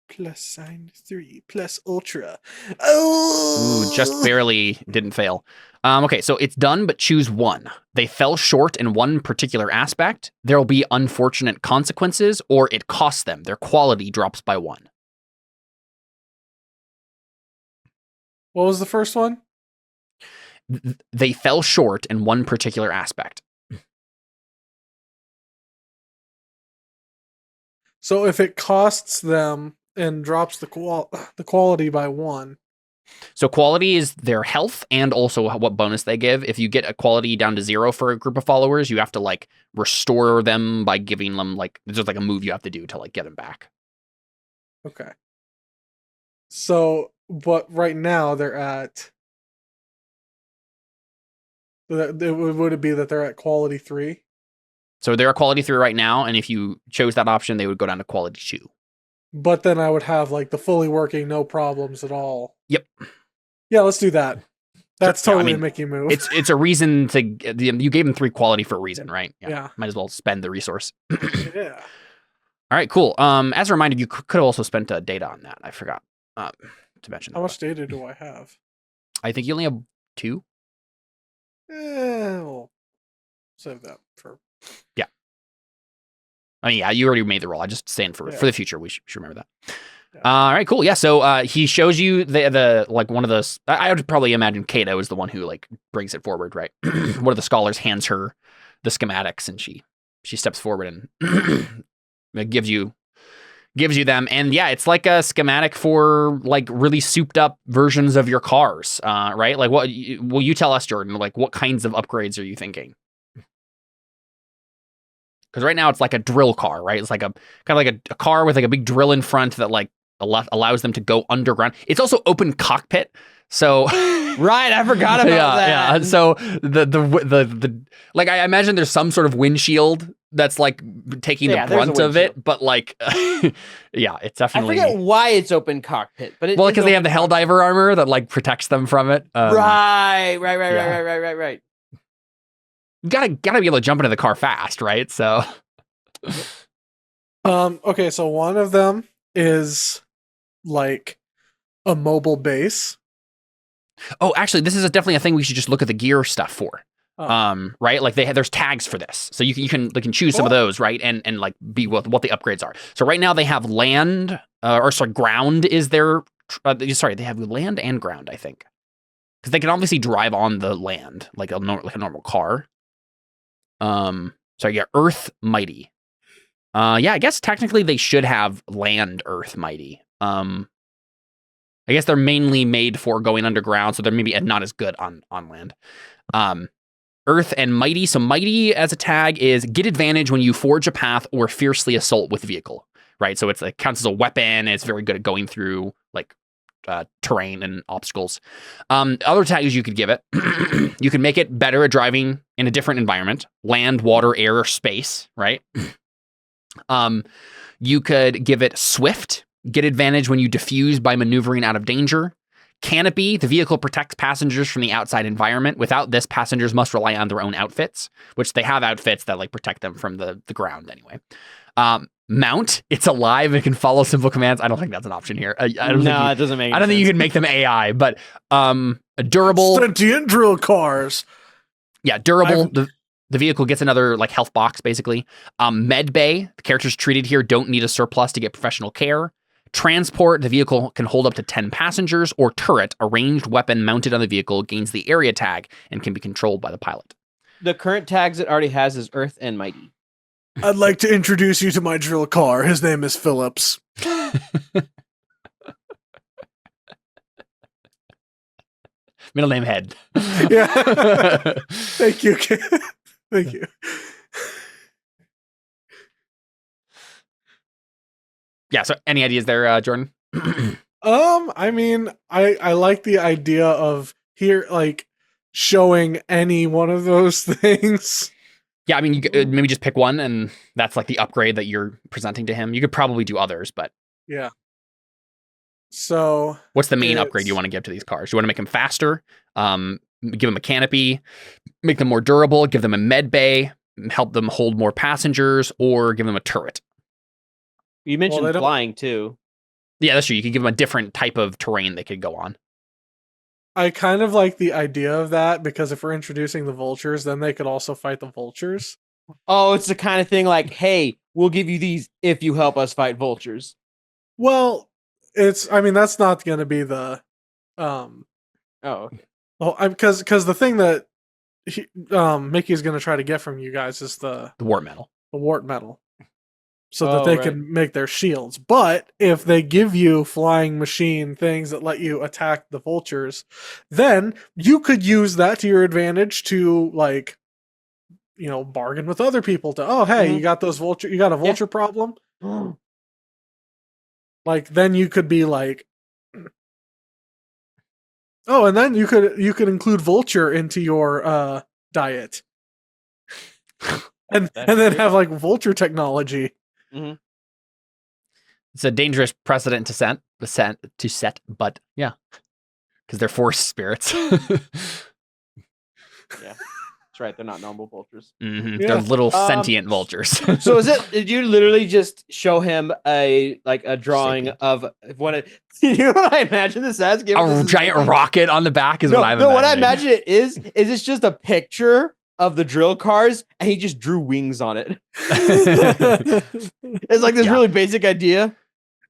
plus sign 3 plus ultra. Oh, Ooh, just barely didn't fail. Okay, so it's done, but choose one. They fell short in one particular aspect. There will be unfortunate consequences, or it costs them. Their quality drops by 1. What was the first one? They fell short in one particular aspect. So if it costs them and drops the quality by 1. So quality is their health and also what bonus they give. If you get a quality down to 0 for a group of followers, you have to like restore them by giving them like, there's like a move you have to do to like get them back. Okay. So, but right now they're at. Would it be that they're at quality 3? So they're a quality 3 right now, and if you chose that option, they would go down to quality 2. But then I would have like the fully working, no problems at all. Yep. Yeah, let's do that. That's So, yeah, I totally mean, a Mickey move. It's a reason to you gave them 3 quality for a reason, right? Yeah. Might as well spend the resource. Yeah. All right, cool. As a reminder, you could have also spent data on that. I forgot to mention that. How much data do I have? I think you only have 2. We'll save that for. I mean, yeah, you already made the roll. I just saying for the future, we should remember that. Yeah. All right, cool. Yeah, so he shows you the like one of those. I would probably imagine Kato is the one who like brings it forward, right? One of the scholars hands her the schematics, and she steps forward and gives you them. And yeah, it's like a schematic for like really souped up versions of your cars, right? Like, what will you tell us, Jordan? Like, what kinds of upgrades are you thinking? Because right now it's like a drill car, right? It's like a kind of like a car with like a big drill in front that like allows them to go underground. It's also open cockpit, so Right, I forgot about that. Yeah. So the like I imagine there's some sort of windshield that's like taking the brunt of it, but like yeah, it's definitely. I forget why it's open cockpit, but well, because they have the Helldiver armor that like protects them from it. Right. You gotta be able to jump into the car fast, right? So Okay, so one of them is like a mobile base. oh, actually, this is definitely a thing we should just look at the gear stuff for. Right, like there's tags for this, so you can choose some of those, right, and like be what the upgrades are. So right now they have land, ground is their. They have land and ground, I think, because they can obviously drive on the land like a normal car. So yeah, Earth Mighty. Yeah, I guess technically they should have land Earth Mighty. I guess they're mainly made for going underground, so they're maybe not as good on land. Earth and Mighty. So Mighty as a tag is get advantage when you forge a path or fiercely assault with vehicle, right? So it counts as a weapon. It's very good at going through like terrain and obstacles. Other tags you could give it. You can make it better at driving in a different environment, land, water, air, or space, right? You could give it swift, get advantage when you diffuse by maneuvering out of danger. Canopy, the vehicle protects passengers from the outside environment. Without this, passengers must rely on their own outfits, which they have outfits that like protect them from the ground anyway. Mount, it's alive and can follow simple commands. I don't think that's an option here. I don't it doesn't make. I don't think you can make them AI, but durable, sentient drill cars. Yeah, durable. The vehicle gets another like health box basically. Med bay, the characters treated here don't need a surplus to get professional care. Transport, the vehicle can hold up to 10 passengers, or turret, a ranged weapon mounted on the vehicle gains the area tag and can be controlled by the pilot. The current tags it already has is Earth and Mighty. I'd like to introduce you to my drill car. His name is Phillips. Middle name Head. Yeah. Thank you. Thank you. Yeah, so any ideas there, Jordan? I mean, I like the idea of here, like, showing any one of those things. Yeah, I mean, you could maybe just pick one, and that's like the upgrade that you're presenting to him. You could probably do others, but yeah. So, what's the main upgrade you want to give to these cars? You want to make them faster, give them a canopy, make them more durable, give them a med bay, help them hold more passengers, or give them a turret. You mentioned flying too. Yeah, that's true. You could give them a different type of terrain they could go on. I kind of like the idea of that, because if we're introducing the vultures, then they could also fight the vultures. Oh, it's the kind of thing like, hey, we'll give you these if you help us fight vultures. Well, I mean, that's not going to be the, because the thing that Mickey's going to try to get from you guys is the wart metal. The wart metal. So that they can make their shields. But if they give you flying machine things that let you attack the vultures, then you could use that to your advantage to, like, you know, bargain with other people to, you got those vulture, you got a vulture problem? Like, then you could be like, and then you could include vulture into your diet. and then have like vulture technology. Mm-hmm. It's a dangerous precedent to set, but yeah, because they're force spirits. Yeah, That's right. They're not normal vultures. Mhm. Yeah. They're little Um, sentient vultures. So did you literally just show him a drawing Sapient. of one of, you know what I imagine this as? Given this A is giant Mickey? rocket on the back is No, what I'm no, what I imagining. imagine it is it's just a picture of the drill cars and he just drew wings on it. It's like this Yeah. really basic idea.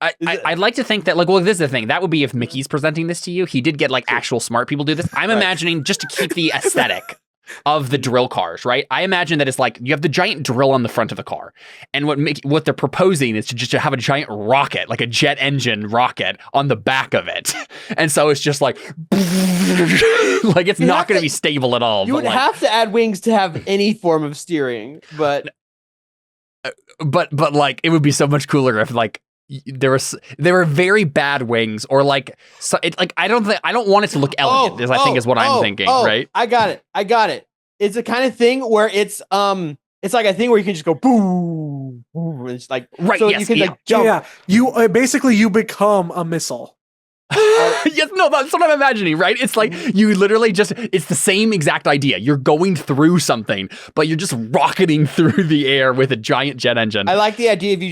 I'd like to think that, like, well, this is the thing. That would be if Mickey's presenting this to you. He did get, like, actual smart people do this. I'm Right. imagining just to keep the aesthetic of the drill cars, right? I imagine that it's like you have the giant drill on the front of the car. And what they're proposing is to just have a giant rocket, like a jet engine rocket on the back of it. And so it's just like, like it's not going to be stable at all. You would have to add wings to have any form of steering, but like it would be so much cooler if like there were very bad wings or like so it like I don't want it to look elegant I think is what I'm thinking, right? I got it. It's a kind of thing where it's like a thing where you can just go boom, boom, and it's like Right, so yes, you can yeah. like jump. Yeah, you basically you become a missile. Yes, no, that's what I'm imagining, right? It's like you literally it's the same exact idea. You're going through something, but you're just rocketing through the air with a giant jet engine. I like the idea of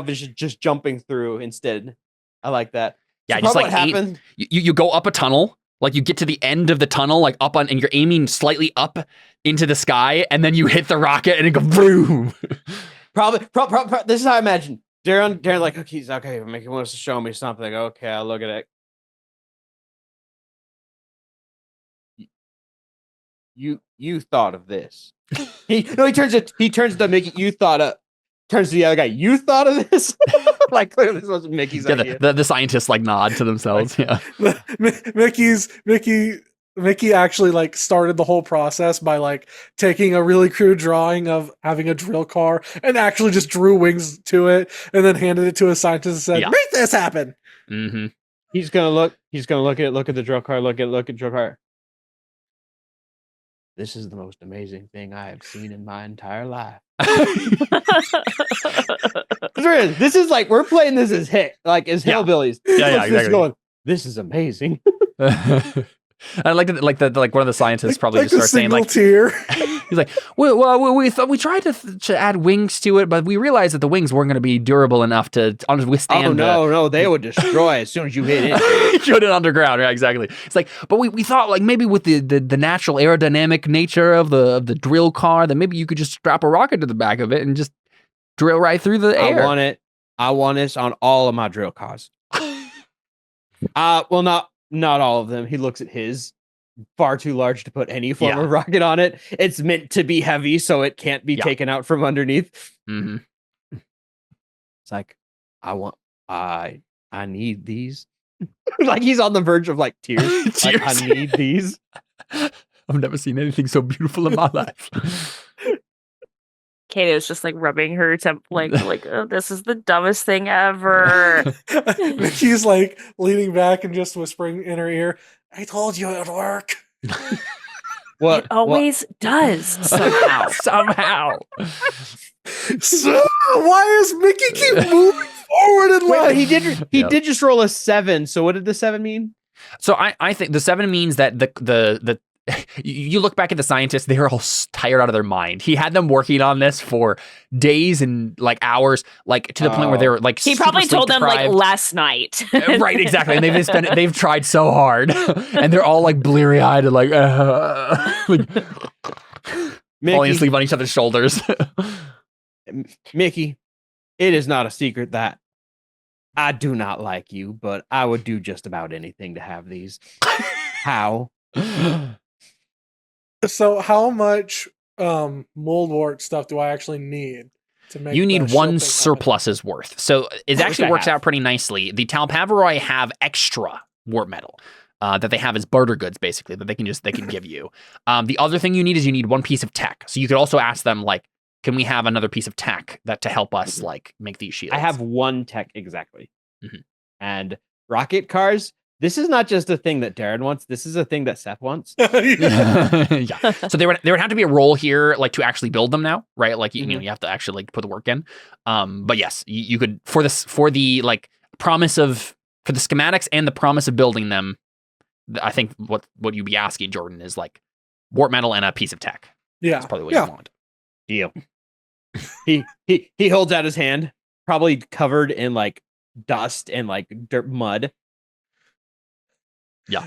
you just jumping through instead. I like that. Yeah, So just probably like what happened. you go up a tunnel, like you get to the end of the tunnel, like up on, and you're aiming slightly up into the sky, and then you hit the rocket and it goes boom. Probably, this is how I imagine. Darren, like, okay, Mickey wants to show me something. Okay, I'll look at it. You thought of this. He turns to Mickey. Turns to the other guy. You thought of this? Like clearly this was Mickey's idea. The scientists like nod to themselves. Yeah. Mickey actually like started the whole process by like taking a really crude drawing of having a drill car and actually just drew wings to it and then handed it to a scientist and said, Yeah. "Make this happen." Mm-hmm. He's gonna look at it, look at the drill car, look at drill car. This is the most amazing thing I have seen in my entire life. This is like we're playing this as hillbillies. Yeah, exactly. Going, this is amazing. I like that. Like one of the scientists probably like just a starts saying single like, tear. he's like, well, we thought we tried to add wings to it, but we realized that the wings weren't going to be durable enough to withstand. No, they would destroy as soon as you hit it. Shoot it underground. Yeah, exactly. It's like, but we thought like maybe with the natural aerodynamic nature of the drill car, that maybe you could just strap a rocket to the back of it and just drill right through the air. I want this on all of my drill cars. Well, not all of them. He looks at his, far too large to put any form of rocket on it. It's meant to be heavy, so it can't be taken out from underneath. Mm-hmm. It's like, I need these. Like he's on the verge of like tears. Like, I need these. I've never seen anything so beautiful in my life. Kato's just like rubbing her like oh, this is the dumbest thing ever. Mickey's like leaning back and just whispering in her ear, "I told you it'd work." What? It always does somehow. Somehow. So why does Mickey keep moving forward in Wait, life? he did just roll a 7. So what did the 7 mean? So I think the 7 means that the you look back at the scientists, they were all tired out of their mind. He had them working on this for days and like hours, like to the point where they were like He super probably sleep told them like deprived. last night. Right, exactly. And they've tried so hard, and they're all like bleary eyed and like falling asleep on each other's shoulders. Mickey, it is not a secret that I do not like you, but I would do just about anything to have these. How? So how much moldwort stuff do I actually need to make? You need the one ship thing surplus's worth. So it actually I works have. out pretty nicely. The Talpaviroj have extra warp metal that they have as barter goods, basically, that they can give you. The other thing you need is you need one piece of tech. So you could also ask them, like, can we have another piece of tech to help us like make these shields? I have one tech exactly. Mhm. And rocket cars, this is not just a thing that Darren wants. This is a thing that Seth wants. happen? Yeah. So there would have to be a role here, like to actually build them now, right? Like you know, Mhm. you have to actually like put the work in. But yes, you could for the like promise of for the schematics and the promise of building them. I think what you'd be asking, Jordan, is like warp metal and a piece of tech. Yeah. That's probably what Yeah. you want. Deal. He holds out his hand, probably covered in like dust and like dirt mud.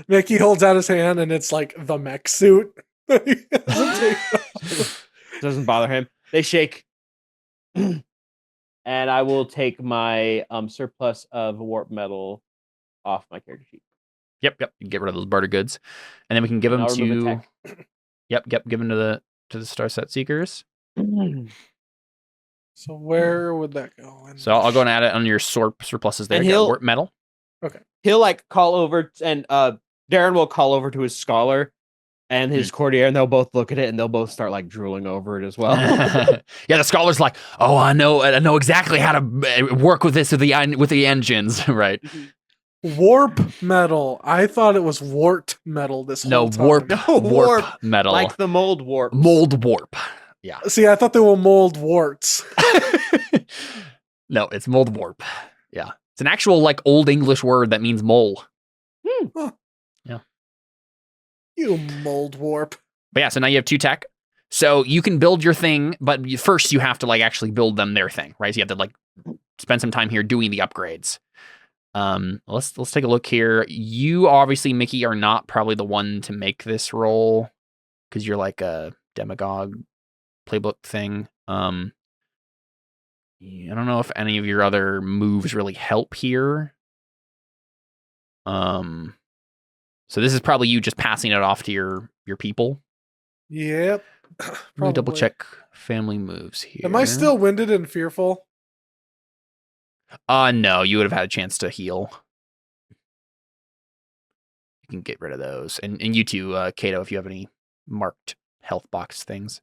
Mickey holds out his hand and it's like the mech suit. He doesn't take off. Doesn't bother him. They shake. And I will take my surplus of warp metal off my character sheet. Yep. You can get rid of those barter goods, and then we can give them And I'll remove to. attack. Yep. Give them to the Starset Seekers. So where would that go? So I'll go and add it on your surpluses there. And You got he'll- warp metal. He'll like call over and Darren will call over to his scholar and his courtier, and they'll both look at it and they'll both start like drooling over it as well. Yeah, the scholar's like, oh, I know exactly how to work with this with the engines, right? Warp metal. I thought it was wart metal this No, whole time. warp No, warp warp, metal, like the mold warp. mold warp. Yeah, See, I thought they were mold warts. no, it's mold warp. Yeah, it's an actual like old English word that means mole. You mold warp. But yeah, so now you have 2 tech. So you can build your thing, but first you have to like actually build them their thing, right? So you have to like spend some time here doing the upgrades. Let's take a look here. You obviously, Mickey, are not probably the one to make this roll because you're like a demagogue playbook thing. I don't know if any of your other moves really help here. So this is probably you just passing it off to your people. Yep. Let me double Probably. check family moves here. Am I still winded and fearful? No, you would have had a chance to heal. You can get rid of those. And you too, Kato, if you have any marked health box things.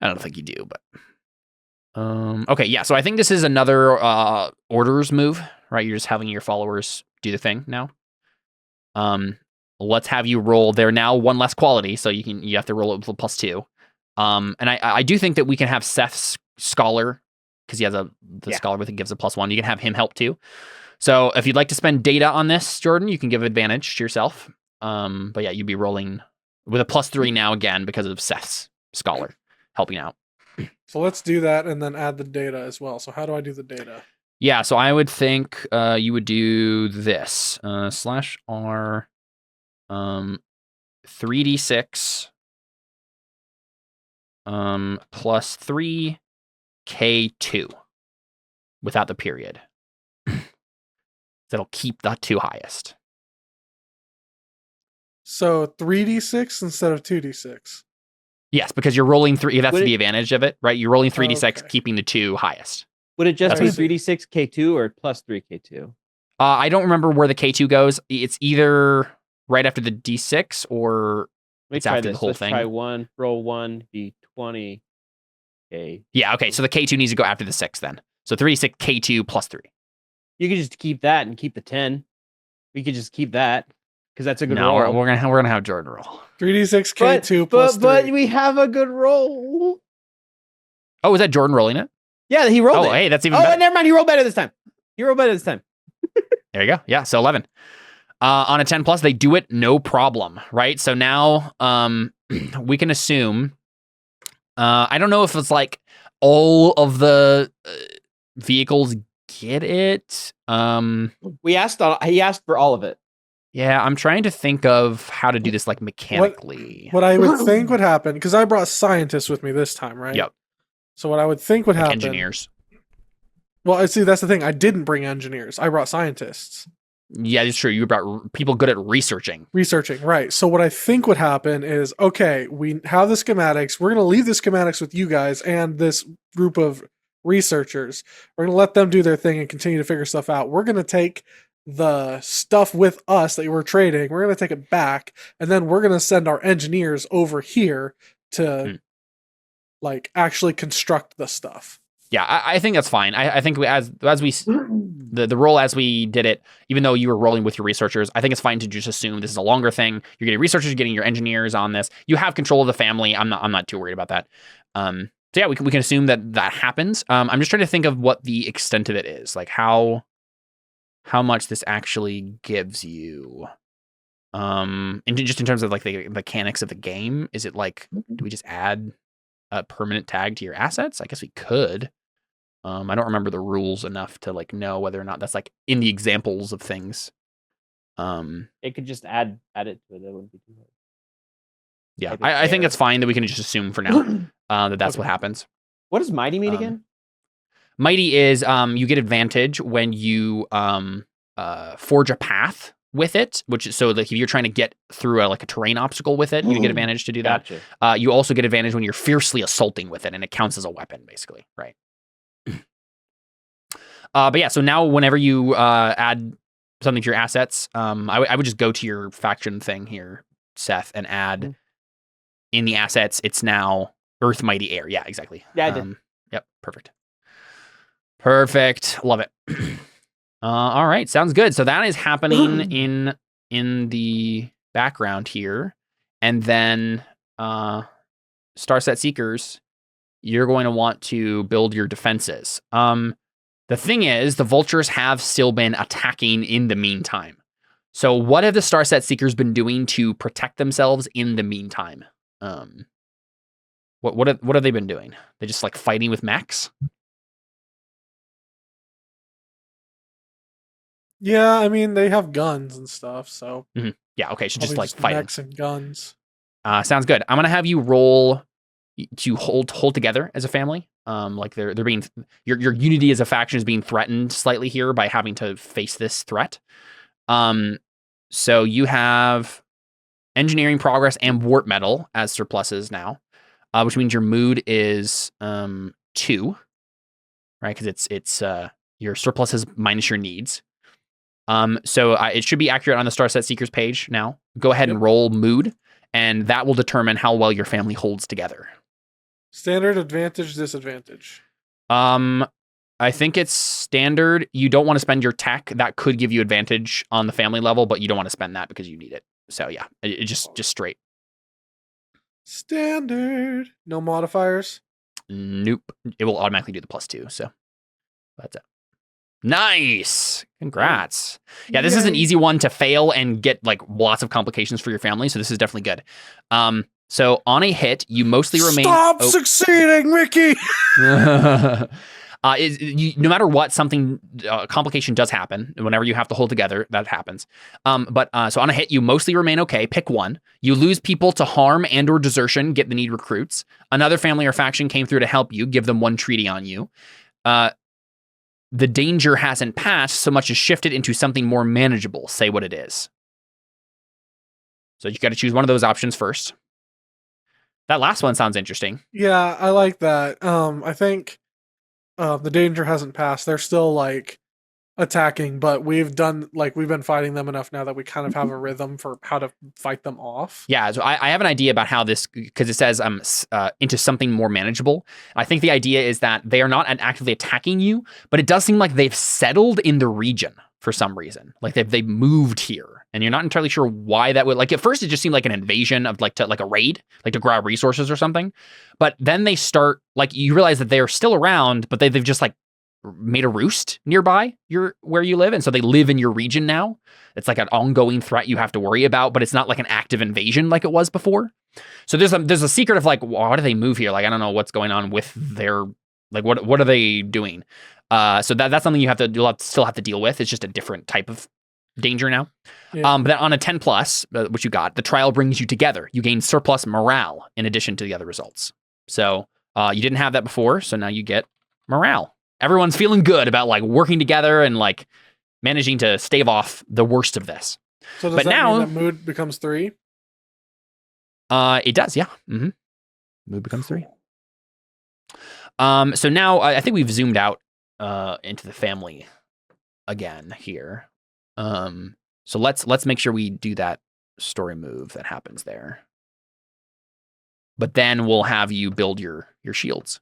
I don't think you do, but okay, yeah. So I think this is another orders move, right? You're just having your followers do the thing now. Let's have you roll. They're now 1 less quality, so you have to roll it with +2. And I do think that we can have Seth's scholar, because he has the scholar with it gives a +1. You can have him help too. So if you'd like to spend data on this, Jordan, you can give advantage to yourself. But yeah, you'd be rolling with a +3 now again because of Seth's scholar helping out. So let's do that and then add the data as well. So how do I do the data? Yeah, so I would think you would do this /R 3d6 +3 K2 without the period. That'll keep the 2 highest. So 3d6 instead of 2d6. Yes, because you're rolling 3. That's Would the it- advantage of it, right? You're rolling 3d6, Okay. keeping the 2 highest. Would it just That's be what- 3d6 K2 or +3 K2? I don't remember where the K2 goes. It's either right after the d6 or Let me It's try after the this. whole Let's thing. try roll 1, d20 K. yeah. Okay, so the K2 needs to go after the 6 then. So 3d6 K2 +3. You could just keep that and keep the 10. We could just keep that because that's a good No, roll. we're gonna have Jordan roll. 3d6 but, K2 plus but 3. we have a good roll. Oh, is that Jordan rolling it? Yeah, he rolled Oh, it. hey, that's even Oh, better. never mind. He rolled better this time. There you go. Yeah, so 11. On a 10+, they do it no problem, right? So now we can assume, I don't know if it's like all of the vehicles get it. He asked for all of it. Yeah, I'm trying to think of how to do this like mechanically. What I would think would happen, because I brought scientists with me this time, right? Yep. So what I would think would Like happen. engineers. Well, I see. That's the thing. I didn't bring engineers. I brought scientists Yeah, it's true. You brought people good at researching. researching. Right. So what I think would happen is, okay, we have the schematics. We're going to leave the schematics with you guys and this group of researchers. We're going to let them do their thing and continue to figure stuff out. We're going to take the stuff with us that we're trading. We're going to take it back, and then we're going to send our engineers over here to like actually construct the stuff. Yeah, I think that's fine. I think as we the roll as we did it, even though you were rolling with your researchers, I think it's fine to just assume this is a longer thing. You're getting researchers, you're getting your engineers on this. You have control of the family. I'm not too worried about that. So yeah, we can assume that happens. I'm just trying to think of what the extent of it is, like how much this actually gives you. And just in terms of like the mechanics of the game, is it like, do we just add a permanent tag to your assets? I guess we could. I don't remember the rules enough to like know whether or not that's like in the examples of things. It could just add it to it. That wouldn't be too hard. Yeah, Type of I think care. it's fine that we can just assume for now that that's what happens. What does mighty mean Um, again? Mighty is you get advantage when you forge a path with it, which is so like if you're trying to get through like a terrain obstacle with it, you get advantage to do that. Gotcha. You also get advantage when you're fiercely assaulting with it, and it counts as a weapon, basically, right? But yeah, so now whenever you add something to your assets, I would just go to your faction thing here, Seth, and add in the assets. It's now Earth, Mighty, Air. Yeah, exactly. Yeah, I did. Yep, perfect. Love it. All right, sounds good. So that is happening in the background here, and then Starset Seekers, you're going to want to build your defenses. The thing is, the vultures have still been attacking in the meantime. So what have the Starset Seekers been doing to protect themselves in the meantime? What have they been doing? They just like fighting with mechs? Yeah, I mean they have guns and stuff, so Yeah, okay, so just probably like fighting. mechs and guns. Sounds good. I'm gonna have you roll to hold together as a family. Like they're being your unity as a faction is being threatened slightly here by having to face this threat. So you have engineering progress and warp metal as surpluses now, which means your mood is 2, right? Because it's your surpluses minus your needs. So it should be accurate on the Starset Seekers page now. Go ahead and roll mood, and that will determine how well your family holds together. Standard, advantage, disadvantage. I think it's standard. You don't want to spend your tech. That could give you advantage on the family level, but you don't want to spend that because you need it. So yeah, it just straight. Standard. No modifiers. Nope. It will automatically do the +2. So that's it. Nice. Congrats. Yeah, this is an easy one to fail and get like lots of complications for your family. So this is definitely good. So on a hit, you mostly remain. Stop succeeding, Mickey. No matter what, something complication does happen. Whenever you have to hold together, that happens. But so on a hit, you mostly remain okay. Pick one. You lose people to harm and or desertion. Get the need recruits. Another family or faction came through to help you. Give them 1 treaty on you. The danger hasn't passed so much as shifted into something more manageable. Say what it is. So you got to choose one of those options first. That last one sounds interesting. Yeah, I like that. I think the danger hasn't passed. They're still like attacking, but we've been fighting them enough now that we kind of have a rhythm for how to fight them off. Yeah, so I have an idea about how this, because it says into something more manageable. I think the idea is that they are not actively attacking you, but it does seem like they've settled in the region for some reason. Like they've moved here, and you're not entirely sure why that would. Like at first, it just seemed like an invasion of like a raid, like to grab resources or something. But then they start like you realize that they're still around, but they've just like made a roost nearby where you live, and so they live in your region now. It's like an ongoing threat you have to worry about, but it's not like an active invasion like it was before. So there's a secret of like, why do they move here? Like I don't know what's going on with their like what are they doing? So that's something you'll still have to deal with. It's just a different type of danger now. Yeah. But then on a 10 plus, which you got, the trial brings you together. You gain surplus morale in addition to the other results. So you didn't have that before, so now you get morale. Everyone's feeling good about like working together and like managing to stave off the worst of this. So does that mean that mood becomes 3? It does, yeah. Mm-hmm. Mood becomes 3. So now I think we've zoomed out into the family again here. So let's make sure we do that story move that happens there. But then we'll have you build your shields.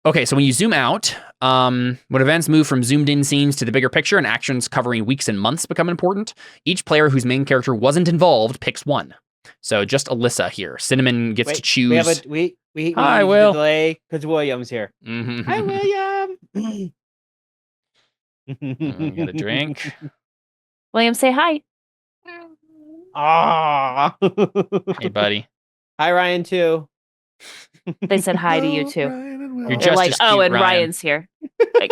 Okay, so when you zoom out, when events move from zoomed in scenes to the bigger picture and actions covering weeks and months become important, each player whose main character wasn't involved picks one. So just Alyssa here. Cinnamon gets to choose. We Hi, Will. Delay because William's here. Mm-hmm. Hi, William. Get a drink. William, say hi. Ah. Hey, buddy. Hi, Ryan, too. They said hi to you Hello, too. Ryan and Will. You're They're just like, as oh, cute, and Ryan." Ryan's here.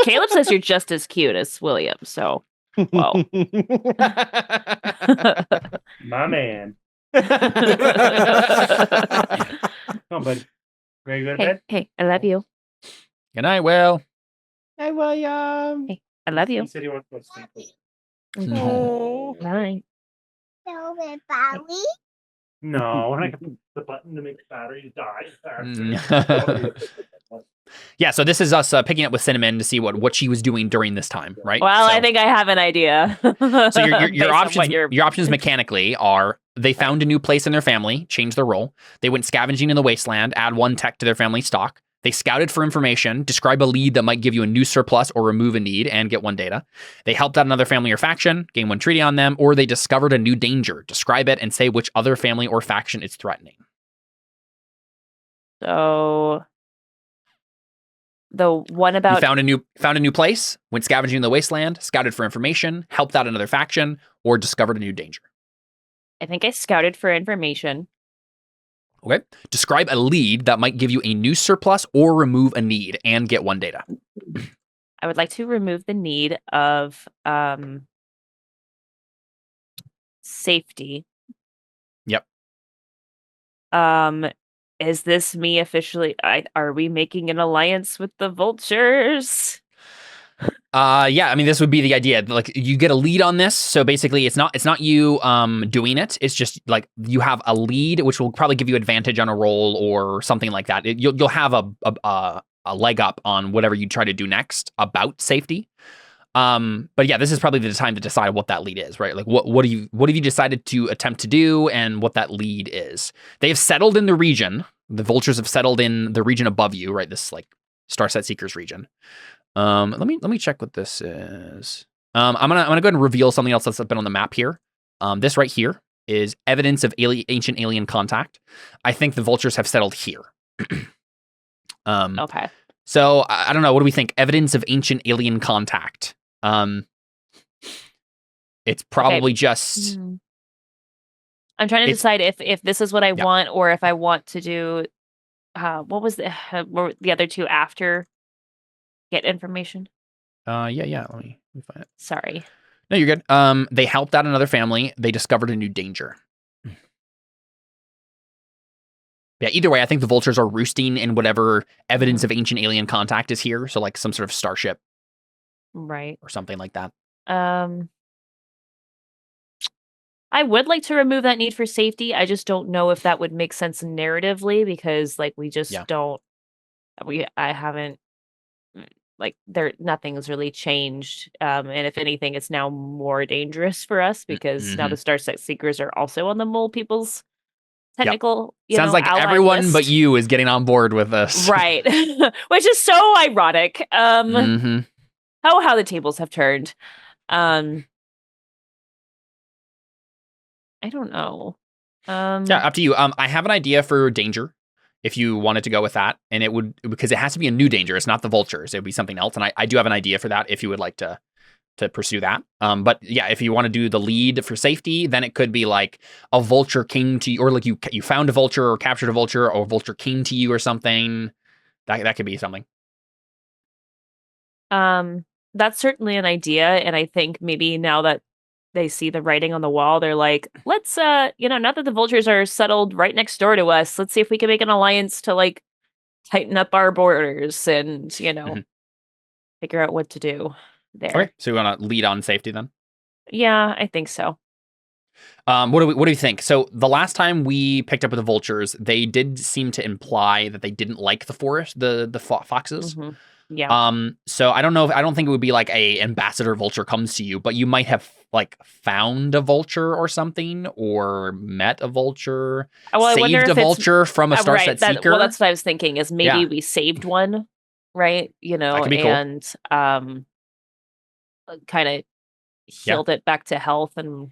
Caleb says you're just as cute as William. So, well, My man. hey, Come on, buddy. Ready to go to bed? hey, I love you. Good night, Will. Hey, William. Hey, I love you. He said he wants to go to sleep. Oh. Bye. No, I got the button to make the batteries die. Yeah, so this is us picking up with Cinnamon to see what she was doing during this time, right? Well, So- I think I have an idea. So your Based on options what you're- your options mechanically are they found a new place in their family, changed their role. They went scavenging in the wasteland, add 1 tech to their family stock. They scouted for information, describe a lead that might give you a new surplus or remove a need and get 1 data. They helped out another family or faction, gain 1 treaty on them, or they discovered a new danger, describe it and say which other family or faction it's threatening. So the one You about found a new place, went scavenging in the wasteland, scouted for information, helped out another faction, or discovered a new danger. I think I scouted for information. Okay. Describe a lead that might give you a new surplus or remove a need and get 1 data. I would like to remove the need of safety. Yep. Is this me officially? Are we making an alliance with the vultures? Yeah, I mean this would be the idea. Like you get a lead on this, so basically it's not you doing it. It's just like you have a lead, which will probably give you advantage on a roll or something like that. You'll have a leg up on whatever you try to do next about safety. But yeah, this is probably the time to decide what that lead is, right? Like what have you decided to attempt to do and what that lead is. They have settled in the region. The vultures have settled in the region above you, right? This like Starset Seekers region. Let me check what this is. I'm gonna go ahead and reveal something else that's been on the map here. This right here is evidence of ancient alien contact. I think the vultures have settled here. Okay. So I don't know. What do we think? Evidence of ancient alien contact. It's probably just. I'm trying to It's- decide if this is what I Yeah. want or if I want to do. What was were the other 2 after? Get information. Yeah. Let me find it. Sorry. No, you're good. They helped out another family. They discovered a new danger. Yeah, either way, I think the vultures are roosting in whatever evidence of ancient alien contact is here. So like some sort of starship Right. or something like that. I would like to remove that need for safety. I just don't know if that would make sense narratively because like we just Yeah. don't I haven't like nothing's really changed. And if anything, it's now more dangerous for us because now the Starset Seekers are also on the mole people's technical Sounds like ally everyone list. but you is getting on board with this. Right. Which is so ironic. Mhm. How the tables have turned. I don't know. Yeah, up to you. I have an idea for danger if you wanted to go with that. And it would, because it has to be a new danger. It's not the vultures. It would be something else. And I do have an idea for that if you would like to pursue that. But yeah, if you want to do the lead for safety, then it could be like a vulture came to you, or like you found a vulture or captured a vulture, or a vulture came to you or something. That could be something. That's certainly an idea. And I think maybe now that they see the writing on the wall, they're like, let's, now that the vultures are settled right next door to us, let's see if we can make an alliance to like tighten up our borders and, figure out what to do there. Okay, so you want to lead on safety then? Yeah, I think so. What do we think? So the last time we picked up with the vultures, they did seem to imply that they didn't like the forest, the foxes. Mhm. Yeah. So I don't know. I don't think it would be like a ambassador vulture comes to you, but you might have like found a vulture or something, or met a vulture, Well, I wonder saved a if it's- vulture from a Starset Seeker. Well, that's what I was thinking. Is maybe Yeah. we saved one, right? could be cool. And kind of healed it back to health, and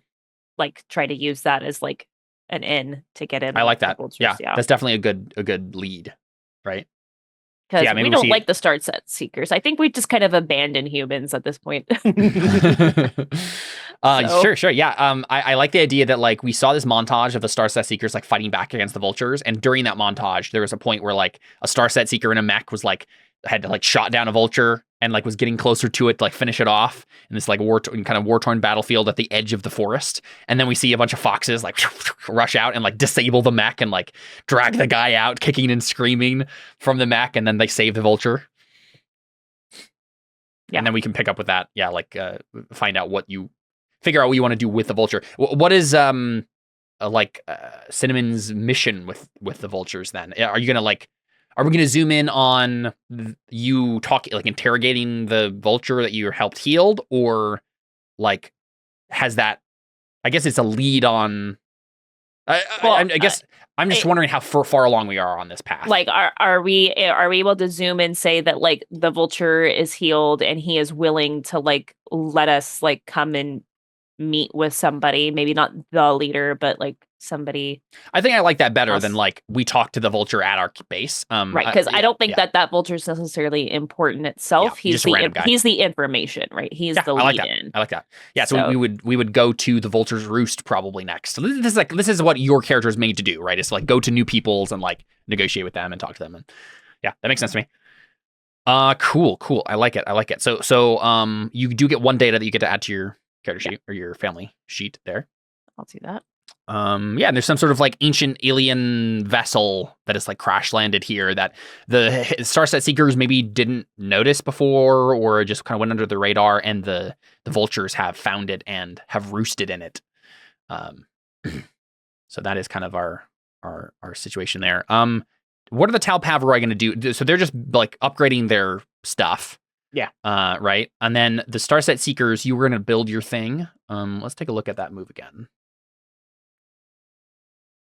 like try to use that as like an in to get in. I like with the that. vultures, Yeah, that's definitely a good lead, right? because yeah, maybe we we'll don't see- like the Starset Seekers. I think we just kind of abandon humans at this point. So- Sure. Yeah. I like the idea that like we saw this montage of the Starset Seekers like fighting back against the vultures, and during that montage, there was a point where like a Starset Seeker in a mech was like had like shot down a vulture and like was getting closer to it to like finish it off in this like war-torn battlefield at the edge of the forest, and then we see a bunch of foxes like rush out and like disable the mech and like drag the guy out, kicking and screaming from the mech, and then they save the vulture. Yeah. And then we can pick up with that. Yeah, like find out figure out what you want to do with the vulture. What is Cinnamon's mission with the vultures then? Are we gonna zoom in on you talking, like interrogating the vulture that you helped healed, or like has that? I guess it's a lead on. I guess I'm just wondering how far along we are on this path. Like, are we able to zoom and say that like the vulture is healed and he is willing to like let us like come and meet with somebody, maybe not the leader, but like somebody. I think I like that better else. than like we talk to the vulture at our base. Right, because I don't think that vulture is necessarily important itself. Yeah, just a random guy. He's the information, right? He's the lead in. I like that. Yeah, so we would go to the vulture's roost probably next. So this is what your character is made to do, right? It's like go to new peoples and like negotiate with them and talk to them, and yeah, that makes sense to me. Cool. I like it. So you do get one data that you get to add to your character sheet or your family sheet there. I'll do that. And there's some sort of like ancient alien vessel that is like crash landed here that the Starset Seekers maybe didn't notice before, or just kind of went under the radar, and the vultures have found it and have roosted in it. So that is kind of our situation there. What are the Talpaviroj going to do? So they're just like upgrading their stuff. Yeah. Right. And then the Starset Seekers, you were going to build your thing. Let's take a look at that move again.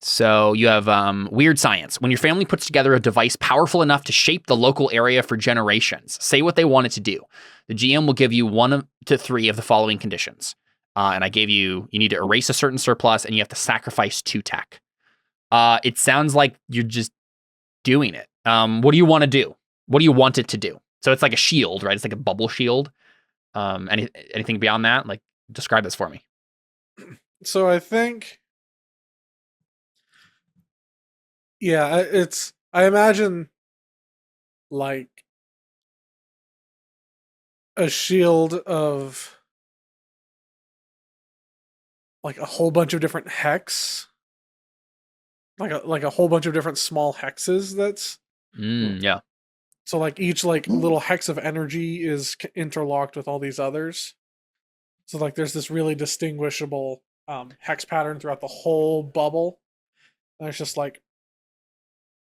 So you have weird science. When your family puts together a device powerful enough to shape the local area for generations, say what they want it to do. The GM will give you 1 to 3 of the following conditions. And I gave you need to erase a certain surplus, and you have to sacrifice 2 tech. It sounds like you're just doing it. What do you want to do? What do you want it to do? So it's like a shield, right? It's like a bubble shield. Anything beyond that? Like, describe this for me. So I think, yeah, I imagine like a shield of like a whole bunch of different hex, like a whole bunch of different small hexes. Yeah. So like each like little hex of energy is interlocked with all these others. So like there's this really distinguishable hex pattern throughout the whole bubble. And it's just like,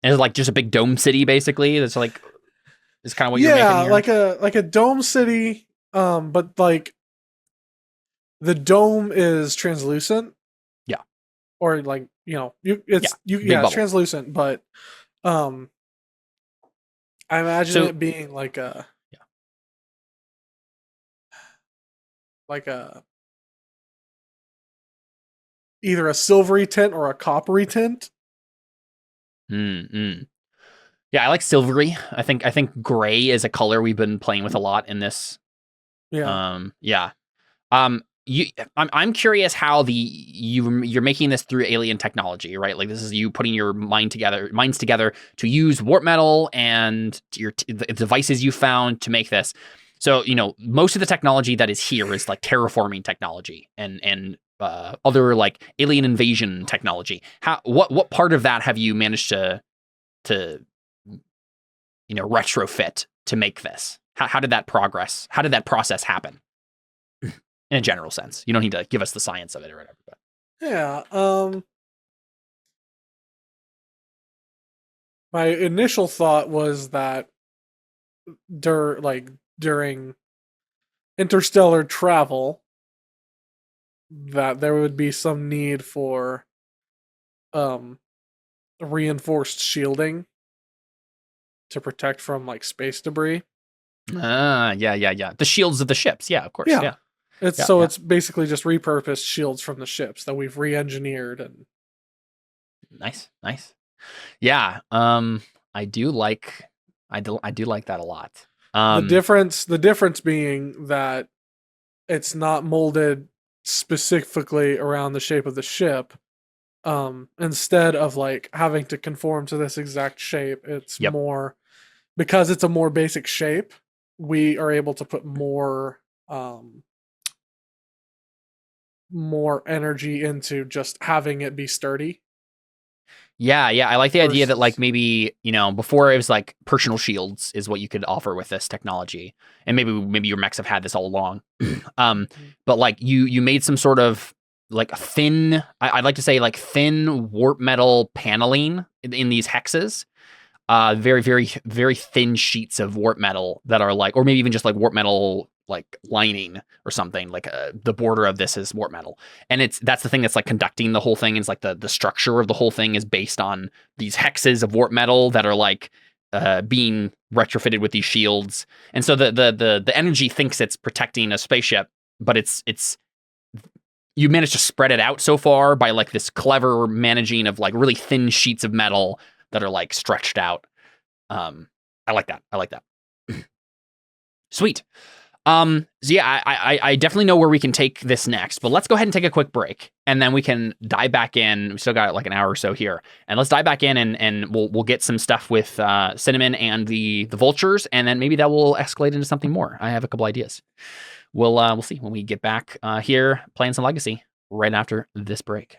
and it's like just a big dome city, basically. That's like is kind of what you're making here. like a dome city, but like the dome is translucent. Yeah. Or like, it's translucent, but I imagine it being like a either a silvery tint or a coppery tint. Yeah, I like silvery. I think gray is a color we've been playing with a lot in this. Yeah. I'm curious how you're making this through alien technology, right? Like this is you putting your minds together to use warp metal and the devices you found to make this. So, most of the technology that is here is like terraforming technology and other like alien invasion technology. What part of that have you managed to retrofit to make this? How did that progress? How did that process happen? In a general sense, you don't need to give us the science of it or whatever. But. Yeah. My initial thought was that during interstellar travel, that there would be some need for reinforced shielding to protect from like space debris. Yeah. The shields of the ships. Yeah, of course. Yeah. It's basically just repurposed shields from the ships that we've re-engineered and nice. Yeah. I do like that a lot. The difference being that it's not molded specifically around the shape of the ship. Instead of like having to conform to this exact shape, it's Yep. more because it's a more basic shape. We are able to put more energy into just having it be sturdy. Yeah, I like the idea that like Versus- maybe, you know, before it was like personal shields is what you could offer with this technology. And maybe your mechs have had this all along. But like you made some sort of like thin, I'd like to say like thin warp metal paneling in these hexes. Very, very, very thin sheets of warp metal that are like, or maybe even just like warp metal like lining or something. Like the border of this is warp metal, and that's the thing that's like conducting the whole thing. Is like the structure of the whole thing is based on these hexes of warp metal that are like being retrofitted with these shields, and so the energy thinks it's protecting a spaceship, but it's you managed to spread it out so far by like this clever managing of like really thin sheets of metal that are like stretched out. I like that. Sweet. So yeah, I definitely know where we can take this next, but let's go ahead and take a quick break and then we can dive back in. We still got like an hour or so here, and let's dive back in and we'll get some stuff with Cinnamon and the vultures, and then maybe that will escalate into something more. I have a couple ideas. We'll see when we get back here playing some Legacy right after this break.